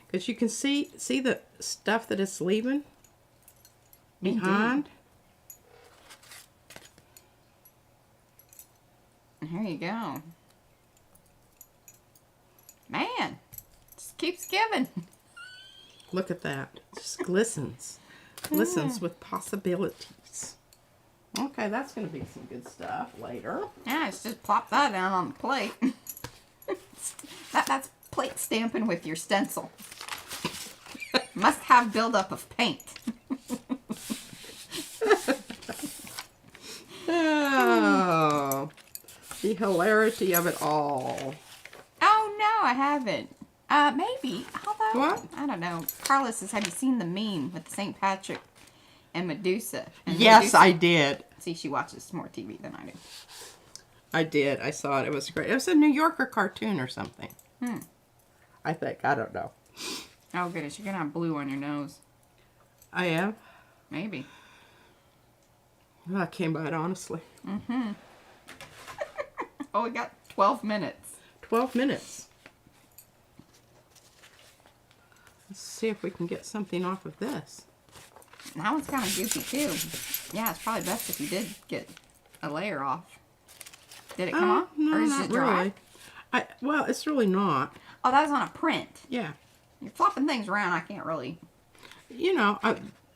Because you can see the stuff that it's leaving behind. There you go. Man, just keeps giving. Look at that. It just glistens. Glistens with possibilities. Okay, that's going to be some good stuff later. Yeah, it's just plop that down on the plate. That's plate stamping with your stencil. Must have buildup of paint. Oh, the hilarity of it all. Oh no, I haven't. Maybe. Although What? I don't know. Carlos says, "Have you seen the meme with St. Patrick and Medusa?" And Yes, Medusa, I did. See, she watches more TV than I do. I did. I saw it. It was great. It was a New Yorker cartoon or something. I think. I don't know. Oh goodness, you're gonna have blue on your nose. I am. Maybe. Well, I came by it honestly. Oh, we got 12 minutes. 12 minutes. Let's see if we can get something off of this. That one's kind of goofy too. Yeah, it's probably best if you did get a layer off. Did it come off? No, or is not it dry? really. Well, it's really not. Oh, that was on a print. Yeah. You're flopping things around. I can't really. You know,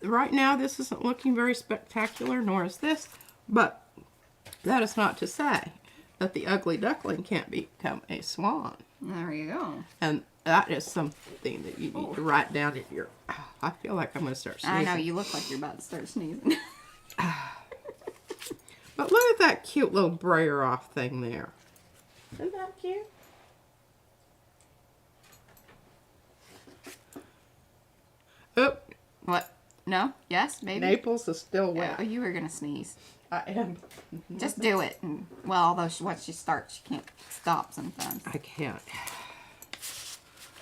right now this isn't looking very spectacular, nor is this. But that is not to say that the ugly duckling can't become a swan. There you go. And that is something that you need to write down in your... Oh, I feel like I'm going to start sneezing. I know, you look like you're about to start sneezing. But look at that cute little brayer off thing there. Isn't that cute? Oop. What? No? Yes? Maybe? Naples is still wet. Oh, you were going to sneeze. I am. Just do it. And, well, although once she starts, she can't stop sometimes. I can't.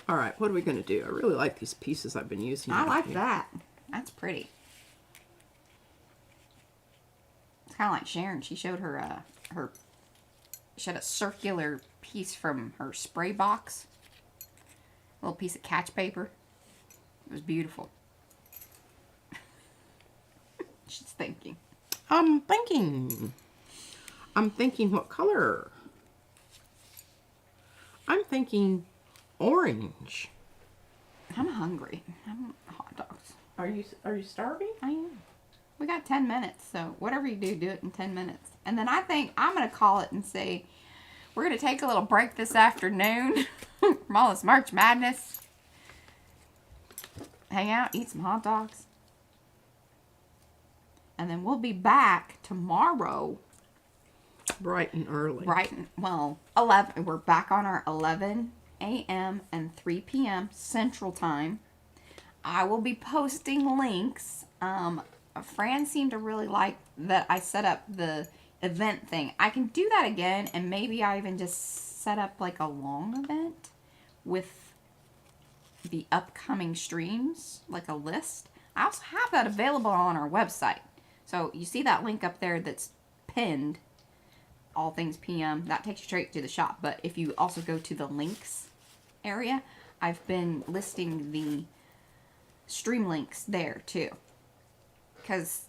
All right, what are we going to do? I really like these pieces I've been using. I out like here. that. That's pretty. It's kind of like Sharon. She showed her, she had a circular piece from her spray box. A little piece of catch paper. It was beautiful. She's thinking. I'm thinking what color? I'm thinking orange. I'm hungry. I want hot dogs. Are you starving? I am. We got 10 minutes, so whatever you do, do it in 10 minutes. And then I think I'm going to call it and say, we're going to take a little break this afternoon from all this March Madness. Hang out, eat some hot dogs. And then we'll be back tomorrow. Bright and early. Right, well, 11. We're back on our 11 a.m. and 3 p.m. Central Time. I will be posting links. Fran seemed to really like that I set up the event thing. I can do that again, and maybe I even just set up like a long event with the upcoming streams, like a list. I also have that available on our website. So you see that link up there that's pinned, All Things PM, that takes you straight to the shop. But if you also go to the links area, I've been listing the stream links there too. Because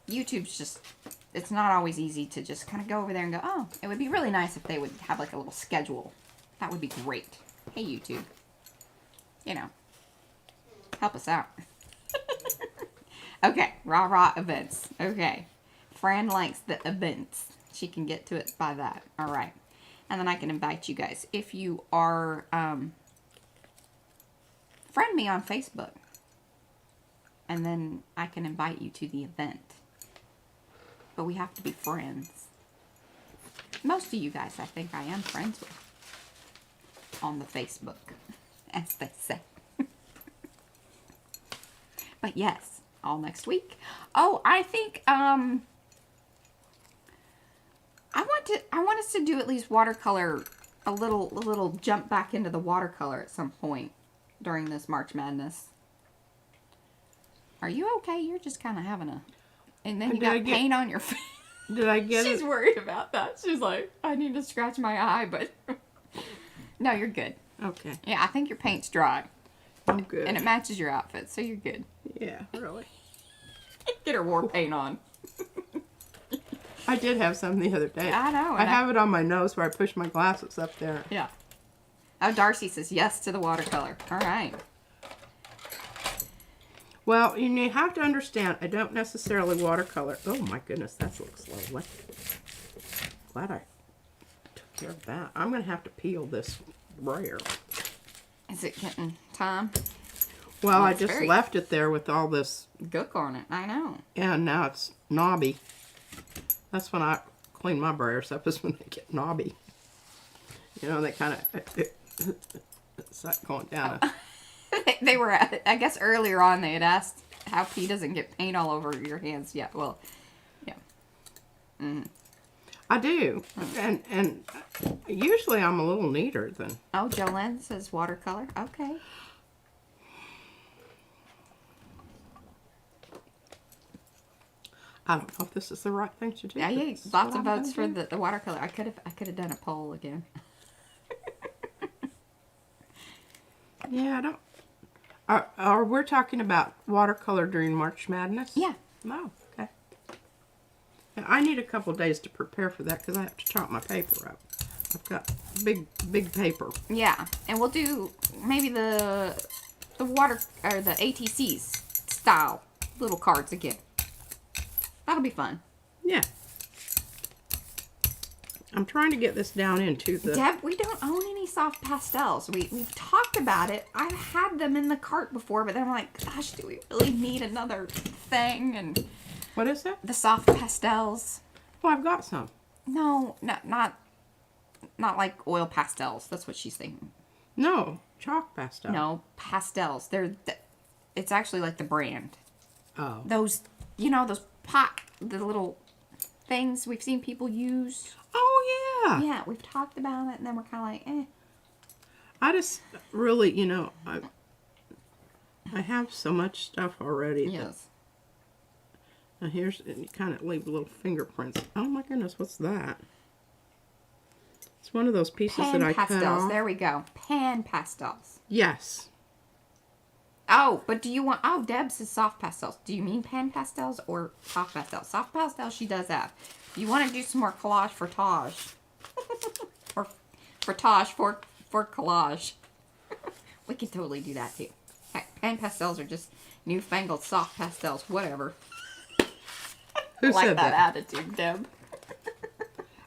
YouTube's just, it's not always easy to just kind of go over there and go, oh, it would be really nice if they would have like a little schedule. That would be great. Hey, YouTube. You know, help us out. Okay, rah events. Okay. Fran likes the events. She can get to it by that. All right. And then I can invite you guys. If you are, friend me on Facebook. And then I can invite you to the event. But we have to be friends. Most of you guys, I think I am friends with. On the Facebook. As they say. But yes, all next week. Oh, I think, I want us to do at least watercolor, a little jump back into the watercolor at some point during this March Madness. Are you okay? You're just kind of having a... And then you got paint on your face. Did I get She's it? worried about that. She's like, I need to scratch my eye, but... No, you're good. Okay. Yeah, I think your paint's dry. I'm good. And it matches your outfit, so you're good. Yeah, really. Get her war paint on. I did have some the other day. I know. I have it on my nose where I push my glasses up there. Yeah. Oh, Darcy says yes to the watercolor. All right. Well, you have to understand, I don't necessarily watercolor. Oh my goodness, that looks lovely. Glad I took care of that. I'm going to have to peel this brayer. Is it getting time? Well, I just left it there with all this gook on it. I know. and now it's knobby. That's when I clean my brayers up, is when they get knobby. You know, they kind of, it's like going down. They were, I guess earlier on they had asked how P doesn't get paint all over your hands yet. Well, yeah. Mm. I do. And usually I'm a little neater than... Oh, Jolene says watercolor. Okay. I don't know if this is the right thing to do. Yeah, yeah, lots of votes for the watercolor. I could have done a poll again. Yeah, I don't... Are we're talking about watercolor during March Madness? Yeah. Oh, okay. And I need a couple days to prepare for that because I have to chop my paper up. I've got big paper. Yeah, and we'll do maybe the water or the ATCs style little cards again. That'll be fun. Yeah. I'm trying to get this down into the... Deb, we don't own any soft pastels. We've talked about it. I've had them in the cart before, but then I'm like, gosh, do we really need another thing? And What is that? the soft pastels. Oh, I've got some. No, not like oil pastels. That's what she's thinking. No, chalk pastel. No, pastels. It's actually like the brand. Oh. Those, the little things we've seen people use. Oh, yeah. Yeah, we've talked about it, and then we're kind of like, eh. I just really, I have so much stuff already. Yes. Now here's, and you kind of leave little fingerprints. Oh my goodness, what's that? It's one of those pieces Pan that I pastels. cut off. There we go. Pan pastels. Yes. Oh, but do you want... Oh, Deb says soft pastels. Do you mean pan pastels or soft pastels? Soft pastels she does have. If you want to do some more collage frottage. Or frottage for collage. We can totally do that too. Heck, pan pastels are just newfangled soft pastels. Whatever. Who Like said that that? attitude, Deb.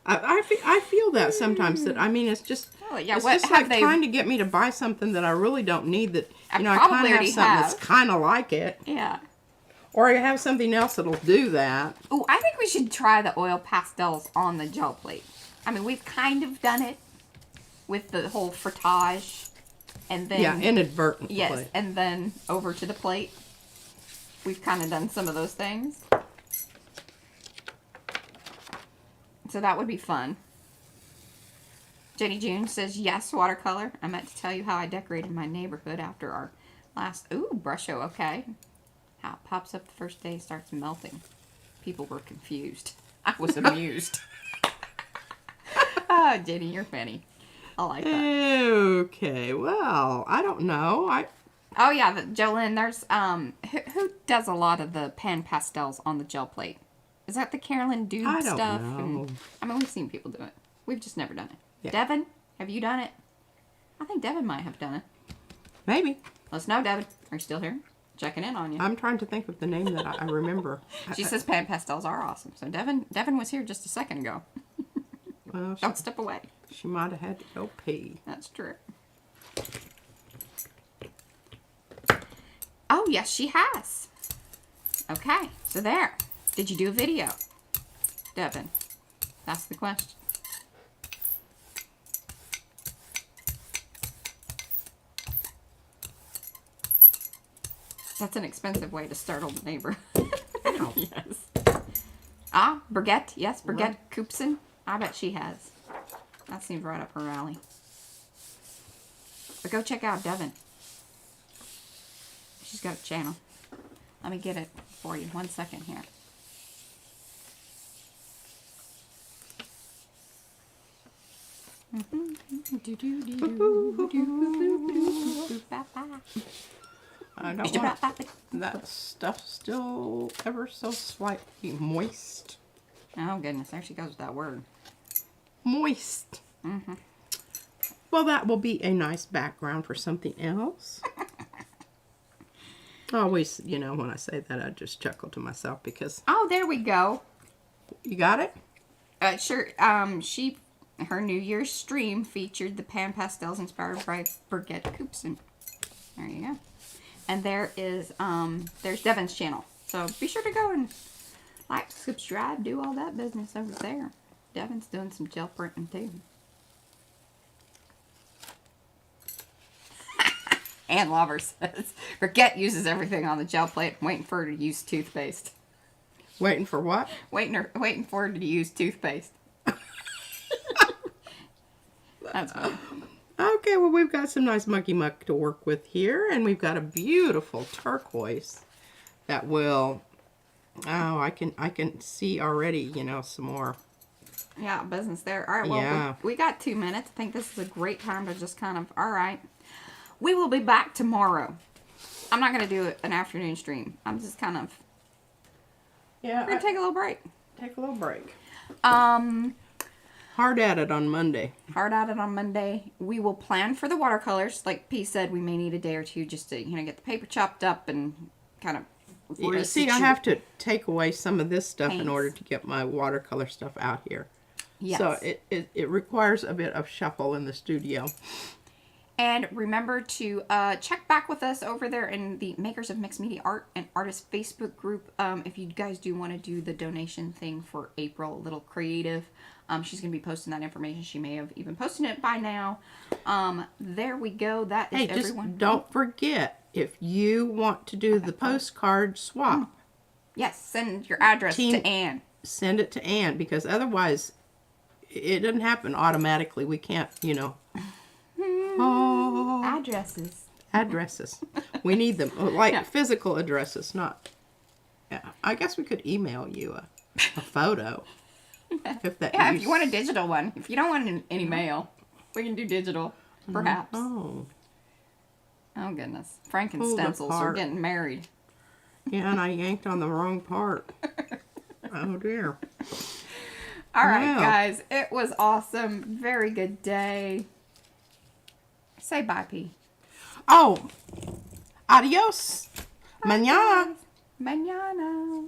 I feel that sometimes, that I mean, it's just, Oh, yeah, it's what just have like they... trying to get me to buy something that I really don't need, that, I I probably kind of have already something that's have. kind of like it. Yeah. Or I have something else that'll do that. Oh, I think we should try the oil pastels on the gel plate. I mean, we've kind of done it with the whole frottage, and then... Yeah, inadvertently. Yes, and then over to the plate. We've kind of done some of those things. So that would be fun. Jenny June says, yes, watercolor. I meant to tell you how I decorated my neighborhood after our last... Ooh, brush show, okay. How it pops up the first day, starts melting. People were confused. I was amused. Oh, Jenny, you're funny. I like that. Okay, well, I don't know. Oh yeah, Jolene. There's who does a lot of the pan pastels on the gel plate? Is that the Carolyn Dube I don't stuff? know. And, I mean, we've seen people do it. We've just never done it. Yeah. Devin, have you done it? I think Devin might have done it. Maybe. Let us know, Devin. Are you still here? Checking in on you. I'm trying to think of the name that I remember. She says pan pastels are awesome. So Devin was here just a second ago. Well, Don't step away. she might have had to go pee. That's true. Oh, yes, she has. Okay, so there. Did you do a video, Devin? That's the question. That's an expensive way to startle the neighbor. Ow. Yes. Ah, Brigitte. Yes, Brigitte Right. Coopson. I bet she has. That seems right up her alley. But go check out Devin. She's got a channel. Let me get it for you. 1 second here. I don't want that stuff still ever so slightly moist. Oh goodness, there she goes with that word. Moist. Well, that will be a nice background for something else. Always, you know, when I say that, I just chuckle to myself because... Oh, there we go. You got it? Sure. Her New Year's stream featured the pan pastels inspired by Brigitte Coopson. There you go. And there is there's Devin's channel. So be sure to go and like, subscribe, do all that business over there. Devin's doing some gel printing too. Ann Lauber says, Brigitte uses everything on the gel plate. I'm waiting for her to use toothpaste. Waiting for what? Waiting for her to use toothpaste. That's funny. Okay, well, we've got some nice mucky muck to work with here, and we've got a beautiful turquoise that will... Oh, I can see already, you know, some more. Yeah, business there. All right, well, Yeah. we got 2 minutes. I think this is a great time to just kind of, all right. We will be back tomorrow. I'm not going to do an afternoon stream. I'm just kind of, Yeah, we're going to take a little break. take a little break. Hard Hard at it on Monday. at it on Monday. We will plan for the watercolors. Like P said, we may need a day or two just to, you know, get the paper chopped up and kind of Yeah, see, I have to take away some of this stuff in Paints. order to get my watercolor stuff out here. Yes. So it requires a bit of shuffle in the studio. And remember to check back with us over there in the Makers of Mixed Media Art and Artists Facebook group. If you guys do want to do the donation thing for April, a little creative, she's going to be posting that information. She may have even posted it by now. There we go. That is Hey, everyone. just don't forget, if you want to do the postcard swap, Yes, send your address Team- to Ann. send it to Ann, because otherwise it doesn't happen automatically. We can't, you know. Oh, Addresses. addresses. We need them. Like Yeah. physical addresses, not... Yeah, I guess we could email you a photo. If that Yeah, if you want a digital one. If you don't want any mail, we can do digital, perhaps. Oh. Oh, goodness. Frank and Pull the Stencils are part. getting married. Yeah, and I yanked on the wrong part. Oh, dear. All right, Wow. guys. It was awesome. Very good day. Say bye, P. Oh, adios. Mañana. Mañana.